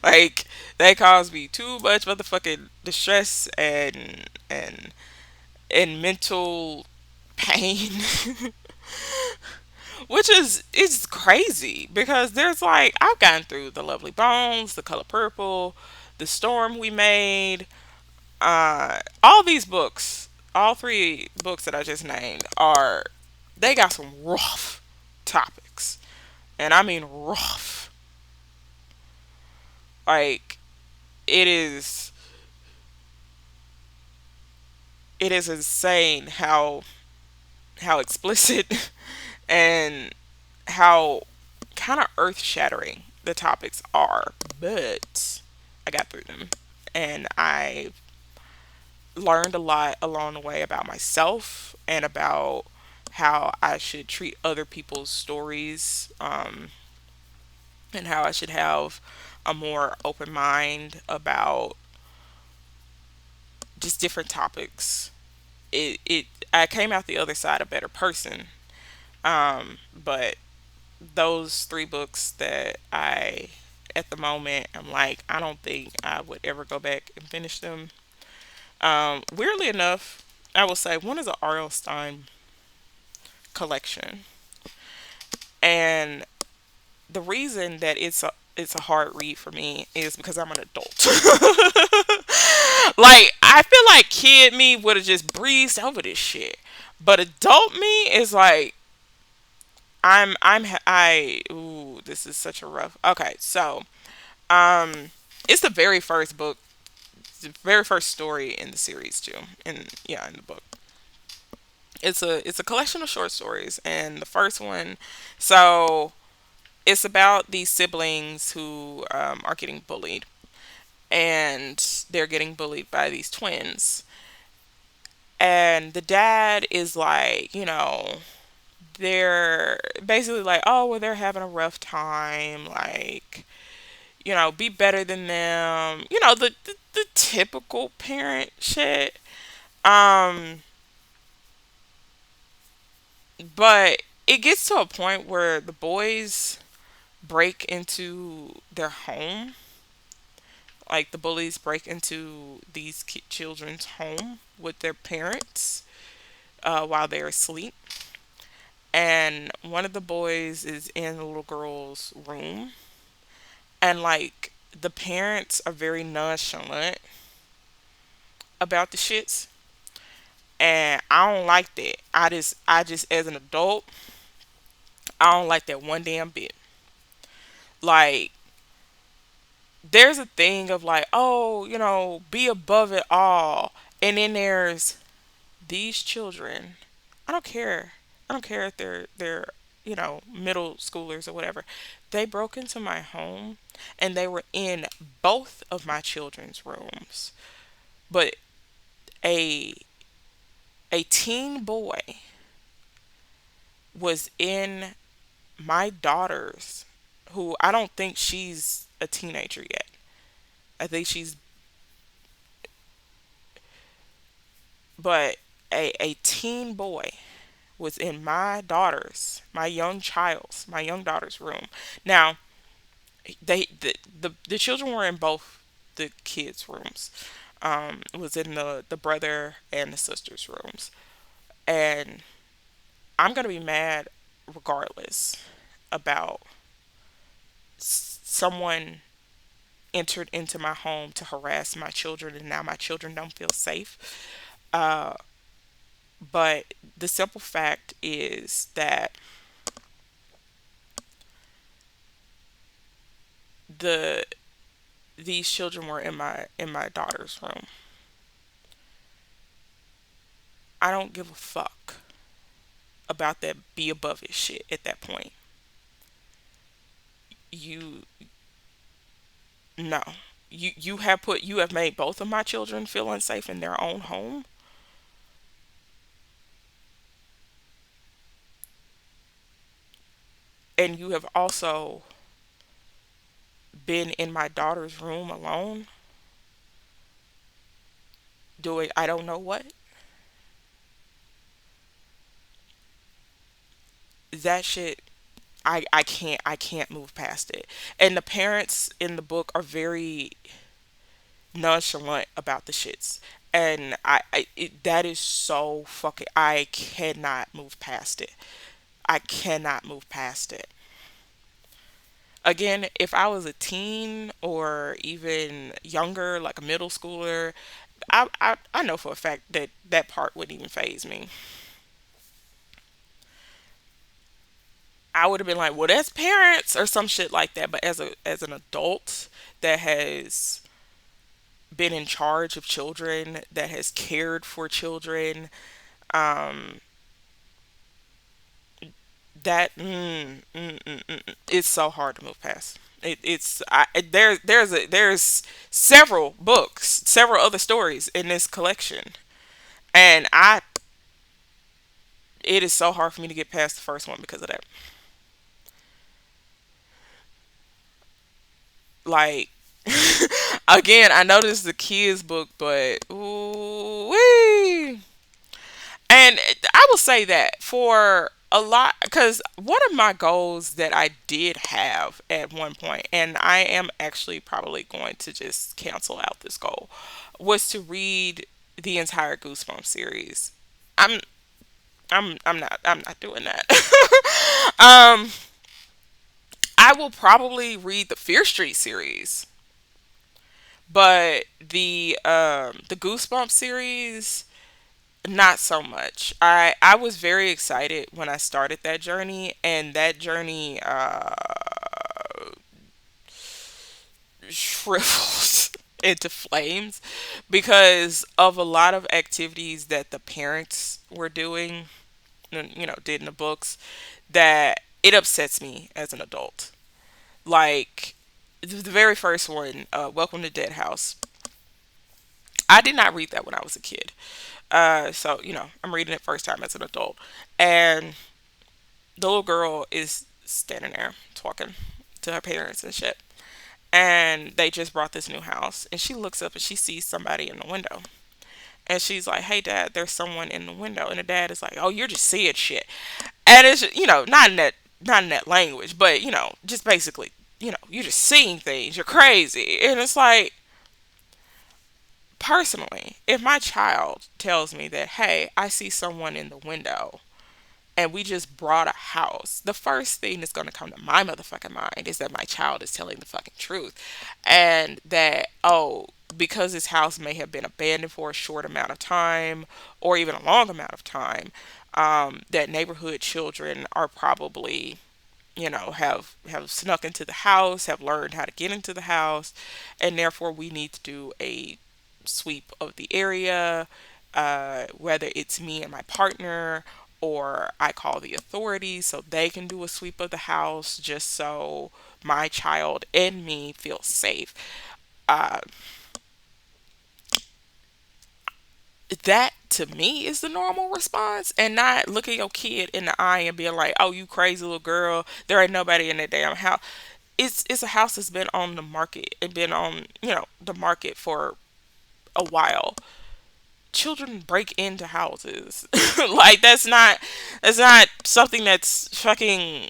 Like they cause me too much motherfucking distress and mental pain. Which is it's crazy because there's like I've gotten through The Lovely Bones, The Color Purple, The Storm We Made, all these books, all three books that I just named are they got some rough topics. And I mean rough. Like it is it is insane how explicit and how kind of earth shattering the topics are. But I got through them. And I learned a lot along the way about myself and about how I should treat other people's stories, and how I should have a more open mind about just different topics. It I came out the other side a better person. But those three books that I at the moment I'm like I don't think I would ever go back and finish them. Weirdly enough, I will say one is a R.L. Stein collection, and the reason that it's a hard read for me is because I'm an adult. Like I feel like kid me would have just breezed over this shit, but adult me is like I ooh this is such a rough. Okay, so it's the very first book, the very first story in the series too, in yeah in the book. It's a collection of short stories, and the first one, so it's about these siblings who are getting bullied, and they're getting bullied by these twins. And the dad is like, they're basically like, oh, well, they're having a rough time. Like, be better than them. The typical parent shit. Um, but it gets to a point where the boys break into their home. Like the bullies break into these children's home with their parents while they're asleep. And one of the boys is in the little girl's room. And like the parents are very nonchalant about the shits. And I don't like that. I just as an adult, I don't like that one damn bit. Like there's a thing of like, oh, be above it all. And then there's these children. I don't care. I don't care if they're middle schoolers or whatever. They broke into my home and they were in both of my children's rooms. But a a teen boy was in my daughter's, who I don't think she's a teenager yet. I think she's, but a teen boy was in my young daughter's room. Now, The children were in both the kids' rooms. It was in the brother and the sister's rooms, and I'm gonna be mad regardless about someone entered into my home to harass my children, and now my children don't feel safe. Uh, but the simple fact is that the these children were in my daughter's room. I don't give a fuck about that be above it shit at that point. You no. You have made both of my children feel unsafe in their own home, and you have also been in my daughter's room alone doing I don't know what. That shit, I can't move past it. And the parents in the book are very nonchalant about the shits. And that is so fucking, I cannot move past it. I cannot move past it. Again, if I was a teen or even younger, like a middle schooler, I know for a fact that that part wouldn't even phase me. I would have been like, well, that's parents or some shit like that. But as an adult that has been in charge of children, that has cared for children, um, that it's so hard to move past. There's several books, several other stories in this collection, and I it is so hard for me to get past the first one because of that. Like again, I know this is a kids book, but ooh wee. And I will say that for a lot, because one of my goals that I did have at one point, and I am actually probably going to just cancel out this goal, was to read the entire Goosebumps series. I'm I'm not doing that. um, I will probably read the Fear Street series, but the Goosebumps series, not so much. I was very excited when I started that journey, and that journey shriveled into flames because of a lot of activities that the parents were doing, did in the books, that it upsets me as an adult. Like the very first one, Welcome to Dead House. I did not read that when I was a kid. So, I'm reading it first time as an adult. And the little girl is standing there talking to her parents and shit. And they just brought this new house. And she looks up and she sees somebody in the window. And she's like, hey, dad, there's someone in the window. And the dad is like, oh, you're just seeing shit. And it's, not in that language, but, just basically, you're just seeing things. You're crazy. And it's like, personally, if my child tells me that, hey, I see someone in the window and we just brought a house, the first thing that's going to come to my motherfucking mind is that my child is telling the fucking truth. And that, oh, because this house may have been abandoned for a short amount of time or even a long amount of time, that neighborhood children are probably, have snuck into the house, have learned how to get into the house, and therefore we need to do a sweep of the area, whether it's me and my partner, or I call the authorities so they can do a sweep of the house just so my child and me feel safe. Uh, that to me is the normal response, and not looking your kid in the eye and being like, oh, you crazy little girl, there ain't nobody in that damn house. It's a house that's been on the market and been on, the market for a while. Children break into houses. Like that's not something that's fucking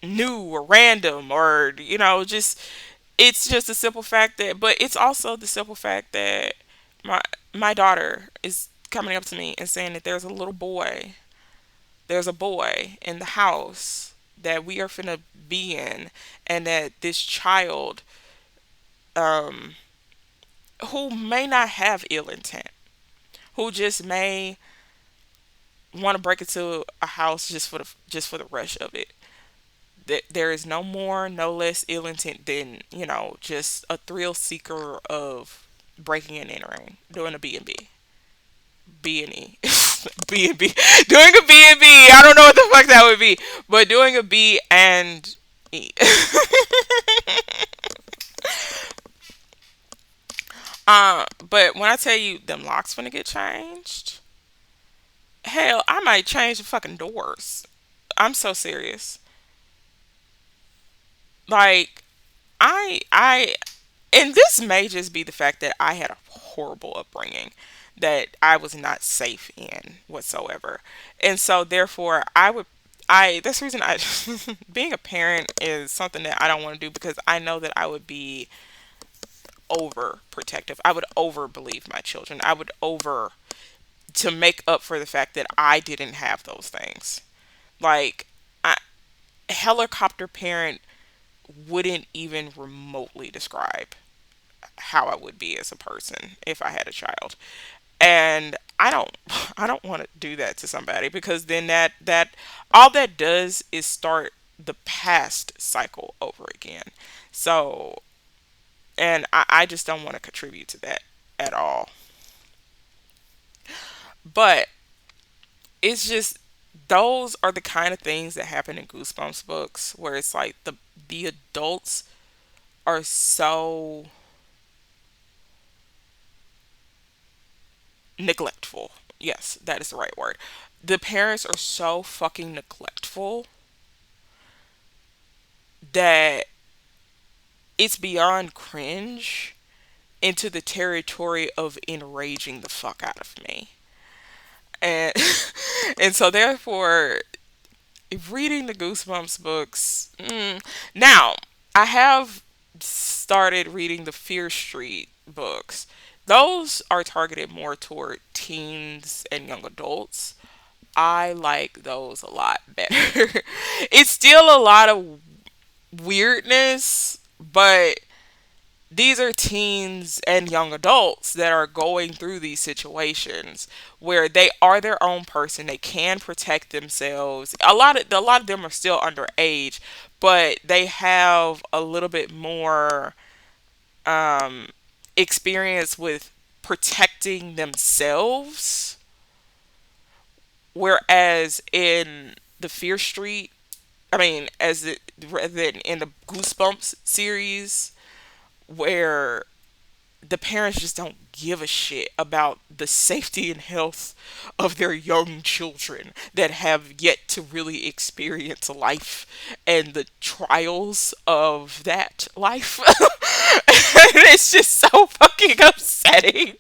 new or random, or just it's just a simple fact that, but it's also the simple fact that my my daughter is coming up to me and saying that there's a boy in the house that we are finna be in, and that this child, um who may not have ill intent, who just may want to break into a house just for the rush of it, that there is no more, no less ill intent than just a thrill seeker of breaking and entering, doing a B and E, B&B, doing a B&B. I don't know what the fuck that would be, but doing a B and E. But when I tell you them locks gonna get changed, hell, I might change the fucking doors. I'm so serious. Like, I and this may just be the fact that I had a horrible upbringing that I was not safe in whatsoever. And so therefore I that's the reason I being a parent is something that I don't want to do, because I know that I would be overprotective. I would over believe my children. I would over to make up for the fact that I didn't have those things. Like, I helicopter parent wouldn't even remotely describe how I would be as a person if I had a child. And I don't want to do that to somebody, because then that all that does is start the past cycle over again. So, and I just don't want to contribute to that at all. But it's just, those are the kind of things that happen in Goosebumps books, where it's like the adults are so neglectful. Yes, that is the right word. The parents are so fucking neglectful that it's beyond cringe into the territory of enraging the fuck out of me. And and so therefore, reading the Goosebumps books. Now, I have started reading the Fear Street books. Those are targeted more toward teens and young adults. I like those a lot better. It's still a lot of weirdness, but these are teens and young adults that are going through these situations where they are their own person. They can protect themselves. A lot of them are still underage, but they have a little bit more um, experience with protecting themselves. Whereas in the Fear Street, I mean, rather than in the Goosebumps series, where the parents just don't give a shit about the safety and health of their young children that have yet to really experience life and the trials of that life. And it's just so fucking upsetting.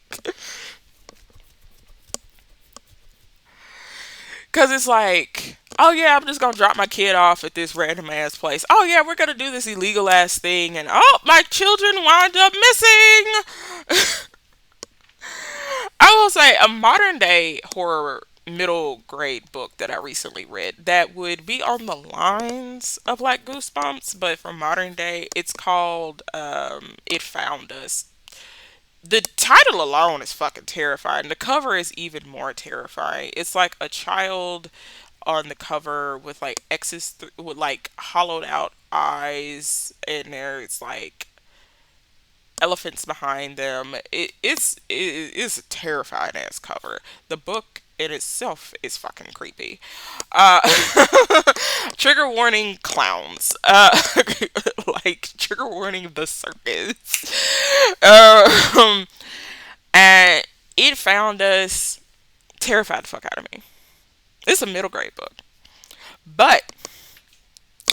Because it's like, oh yeah, I'm just gonna drop my kid off at this random ass place. Oh yeah, we're gonna do this illegal ass thing, and oh, my children wind up missing. I will say a modern day horror middle grade book that I recently read that would be on the lines of like Goosebumps, but for modern day, it's called It Found Us. The title alone is fucking terrifying. The cover is even more terrifying. It's like a child on the cover with like with like hollowed out eyes, and there's like elephants behind them. It's a terrifying ass cover. The book in itself is fucking creepy. Uh, trigger warning, clowns. Like trigger warning, the circus. Um, and It Found Us terrified the fuck out of me. It's a middle grade book, but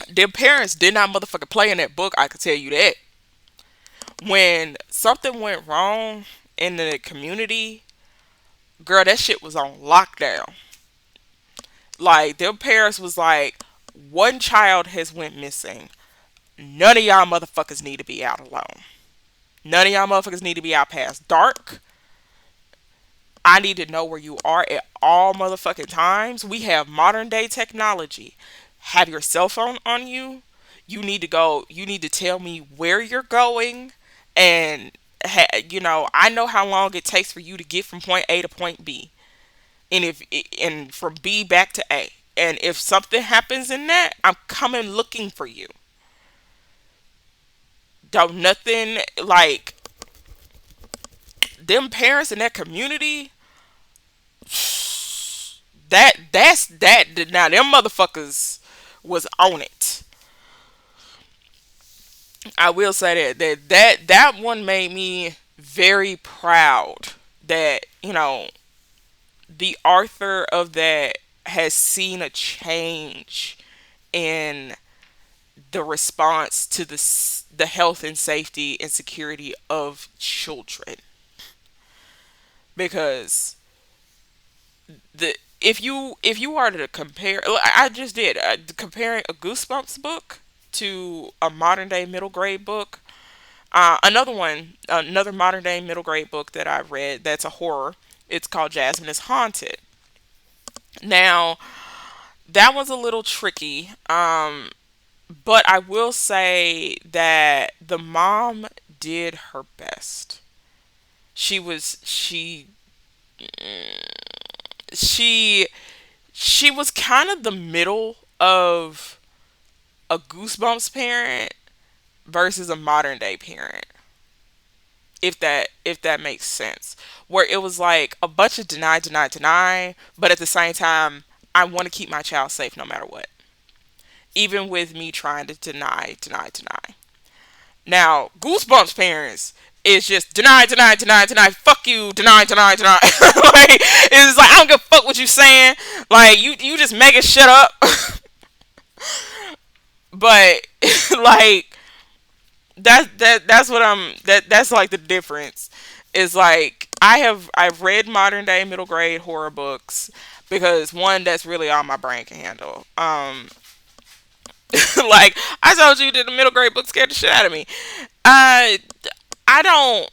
their parents did not motherfucking play in that book. I could tell you that. When something went wrong in the community, girl, that shit was on lockdown. Like, their parents was like, One child has went missing. None of y'all motherfuckers need to be out alone. None of y'all motherfuckers need to be out past dark. I need to know where you are at all motherfucking times. We have modern day technology. Have your cell phone on you. You need to go. You need to tell me where you're going, and I know how long it takes for you to get from point A to point B, and if and from B back to A. And if something happens in that, I'm coming looking for you. Don't nothing like them parents in that community. That's that. Now them motherfuckers was on it. I will say that one made me very proud that the author of that has seen a change in the response to the health and safety and security of children, because the if you are to compare, I just did comparing a Goosebumps book to a modern day middle grade book. Another modern day middle grade book that I've read that's a horror. It's called Jasmine is Haunted. Now that was a little tricky, but I will say that the mom did her best. She was she she she was kind of the middle of a Goosebumps parent versus a modern day parent, if that makes sense. Where it was like a bunch of deny, deny, deny, but at the same time, I want to keep my child safe no matter what, even with me trying to deny, deny, deny. Now, Goosebumps parents is just deny, deny, deny, deny. Fuck you, deny, deny, deny. Like it's like I don't give a fuck what you saying. Like you just making shit up. But like that's what that's like the difference. Is like I've read modern day middle grade horror books because one, that's really all my brain can handle. Like I told you that the middle grade book scared the shit out of me. Uh I don't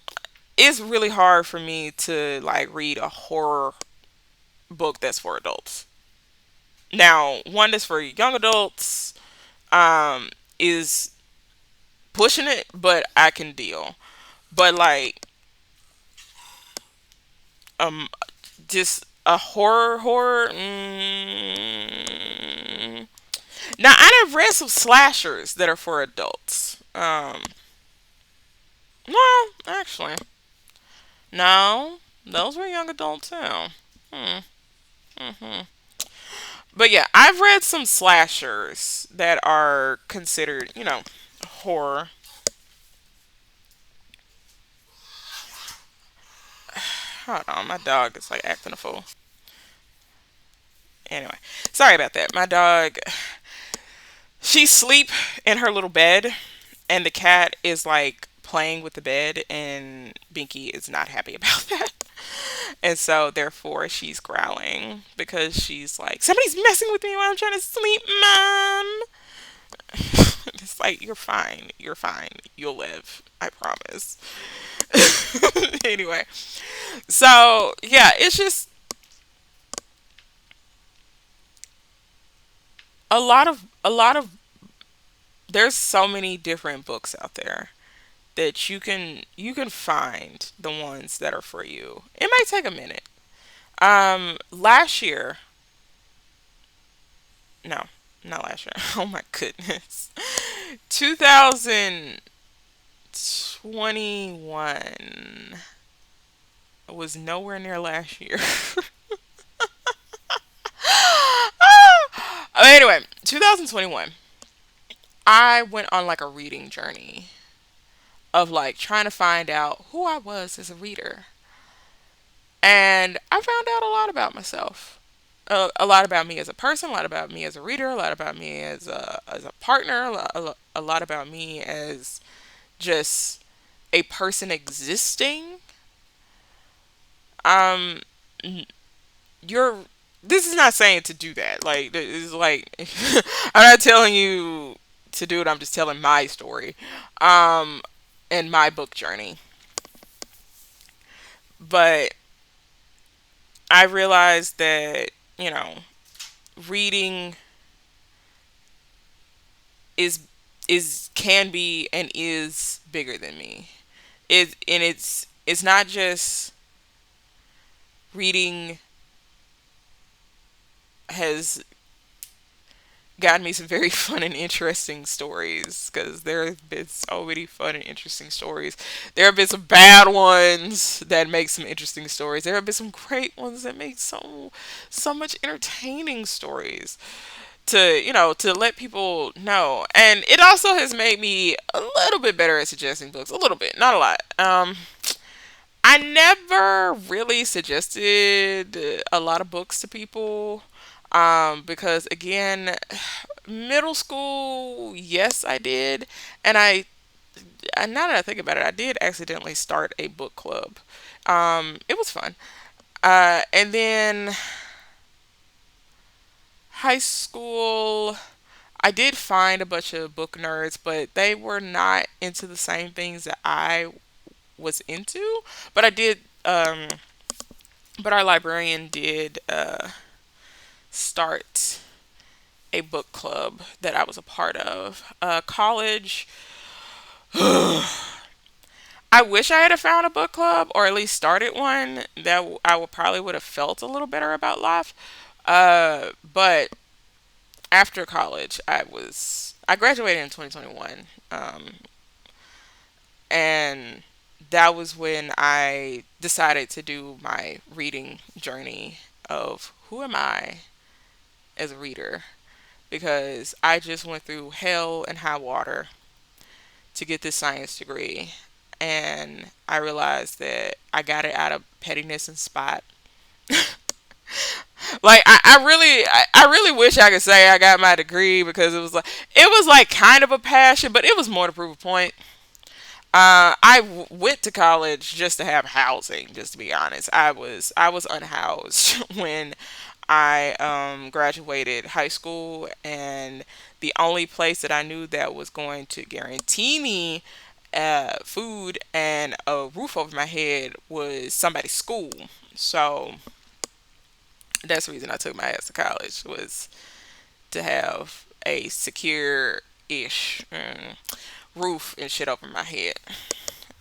It's really hard for me to like read a horror book that's for adults. Now, one that's for young adults is pushing it, but I can deal. But like um just a horror. Now I've read some slashers that are for adults. No, actually, no, those were young adults too. Hmm. Hmm. But yeah, I've read some slashers that are considered, horror. Hold on, my dog is like acting a fool. Anyway, sorry about that. My dog, she sleep in her little bed, and the cat is like playing with the bed, and Binky is not happy about that. And so therefore she's growling because she's like, somebody's messing with me while I'm trying to sleep, mom. It's like, you're fine. You're fine. You'll live. I promise. Anyway, so yeah, it's just a lot of there's so many different books out there that you can find the ones that are for you. It might take a minute. Last year, no, not last year. Oh my goodness. 2021 was nowhere near last year. Anyway, 2021, I went on like a reading journey of like trying to find out who I was as a reader. And I found out a lot about myself. A lot about me as a person, a lot about me as a reader, a lot about me as a partner, a lot about me as just a person existing. Um, you're this is not saying to do that. Like, it's like, I'm not telling you to do it. I'm just telling my story, um, and my book journey. But I realized that, you know, reading is can be and is bigger than me. It's not just reading has gotten me some very fun and interesting stories, because there have been so many fun and interesting stories. There have been some bad ones that make some interesting stories. There have been some great ones that make so much entertaining stories to, to let people know. And it also has made me a little bit better at suggesting books, a little bit, not a lot. I never really suggested a lot of books to people, because again, middle school, yes, I did. And now that I think about it, I did accidentally start a book club. It was fun. And then high school, I did find a bunch of book nerds, but they were not into the same things that I was into. But I did, but our librarian did start a book club that I was a part of. College, I wish I had have found a book club, or at least started one, that I would probably would have felt a little better about life. But after college, I graduated in 2021, and that was when I decided to do my reading journey of who am I as a reader, because I just went through hell and high water to get this science degree, and I realized that I got it out of pettiness and spite. Like, I really wish I could say I got my degree because it was like kind of a passion, but it was more to prove a point. Went to college just to have housing. Just to be honest, I was unhoused when I graduated high school, and the only place that I knew that was going to guarantee me food and a roof over my head was somebody's school. So that's the reason I took my ass to college, was to have a secure ish roof and shit over my head.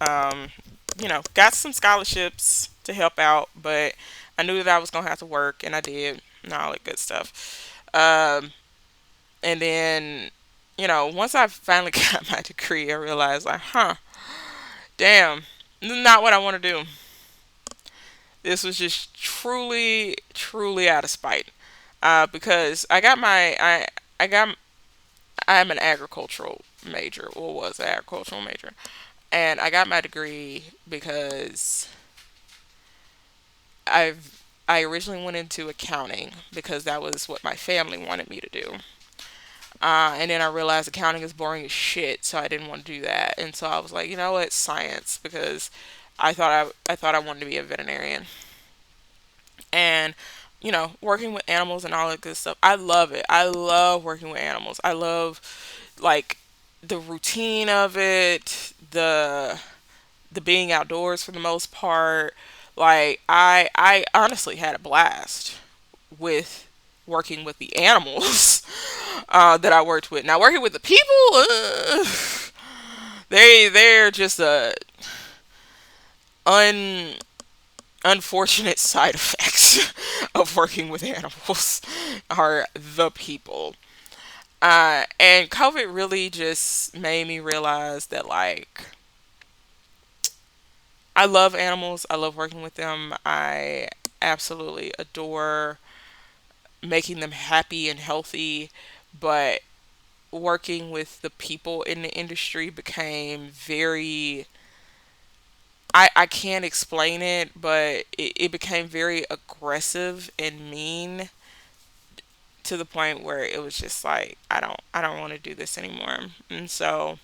Um, got some scholarships to help out, but I knew that I was gonna have to work, and I did, and all that good stuff. And then, once I finally got my degree, I realized, like, damn, this is not what I want to do. This was just truly, truly out of spite. Because I got, I'm an agricultural major, or was an agricultural major, and I got my degree because I originally went into accounting because that was what my family wanted me to do. And then I realized accounting is boring as shit, so I didn't want to do that. And so I was like, you know what, science, because I thought I wanted to be a veterinarian. And working with animals and all that good stuff, I love it. I love working with animals. I love, like, the routine of it, the being outdoors for the most part. Like, I honestly had a blast with working with the animals that I worked with. Now, working with the people, they're just a un unfortunate side effects of working with animals are the people. And COVID really just made me realize that, like, I love animals. I love working with them. I absolutely adore making them happy and healthy. But working with the people in the industry became very, I can't explain it, but it became very aggressive and mean, to the point where it was just like, I don't want to do this anymore. And so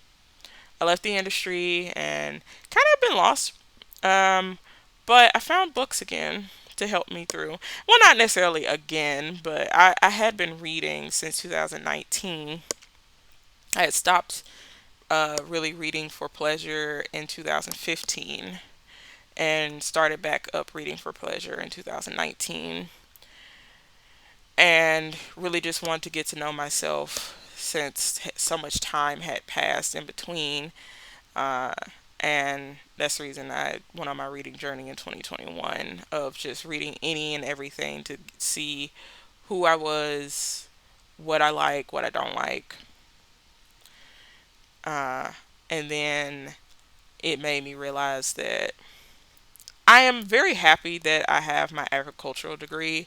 I left the industry and kind of been lost. Um, but I found books again to help me through. Well, not necessarily again, but I had been reading since 2019. I had stopped really reading for pleasure in 2015 and started back up reading for pleasure in 2019, and really just wanted to get to know myself since so much time had passed in between. Uh, and that's the reason I went on my reading journey in 2021 of just reading any and everything to see who I was, what I like, what I don't like. Uh, and then it made me realize that I am very happy that I have my agricultural degree.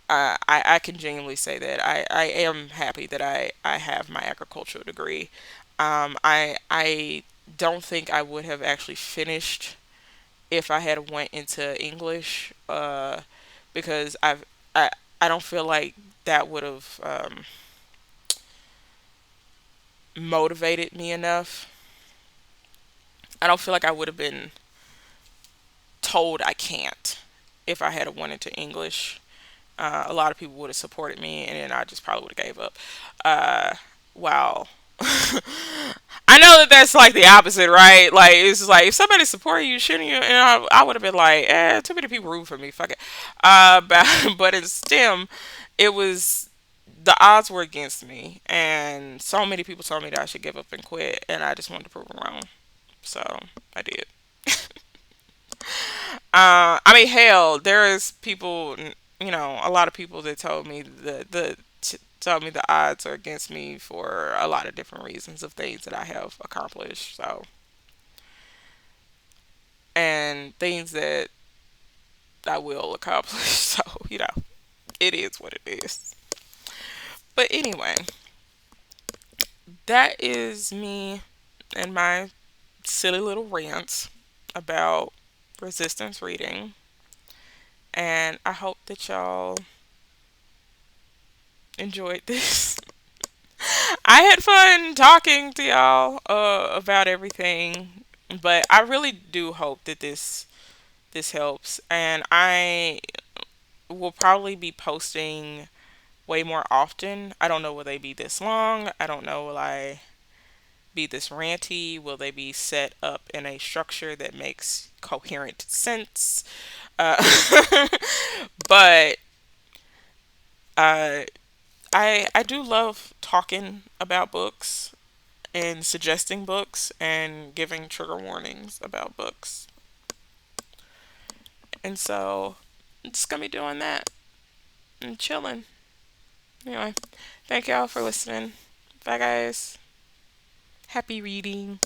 I can genuinely say that I am happy that I have my agricultural degree. I don't think I would have actually finished if I had went into English, because I don't feel like that would have motivated me enough. I don't feel like I would have been told I can't if I had went into English. A lot of people would have supported me, and then I just probably would have gave up. Uh, wow. I know that that's like the opposite, right? Like it's just like if somebody supported you, shouldn't you? And I would have been like, too many people root for me. Fuck it. But but in STEM, it was the odds were against me, and so many people told me that I should give up and quit, and I just wanted to prove them wrong. So I did. I mean, hell, there is people, a lot of people that told me told me the odds are against me for a lot of different reasons of things that I have accomplished. So, and things that I will accomplish. So, it is what it is. But anyway, that is me and my silly little rants about resistance reading. And I hope that y'all enjoyed this. I had fun talking to y'all about everything, but I really do hope that this helps, and I will probably be posting way more often. I don't know will they be this long. I don't know will I be this ranty. Will they be set up in a structure that makes coherent sense? Uh, but uh, I do love talking about books and suggesting books and giving trigger warnings about books. And so I'm just gonna be doing that and chilling. Anyway, thank y'all for listening. Bye guys. Happy reading.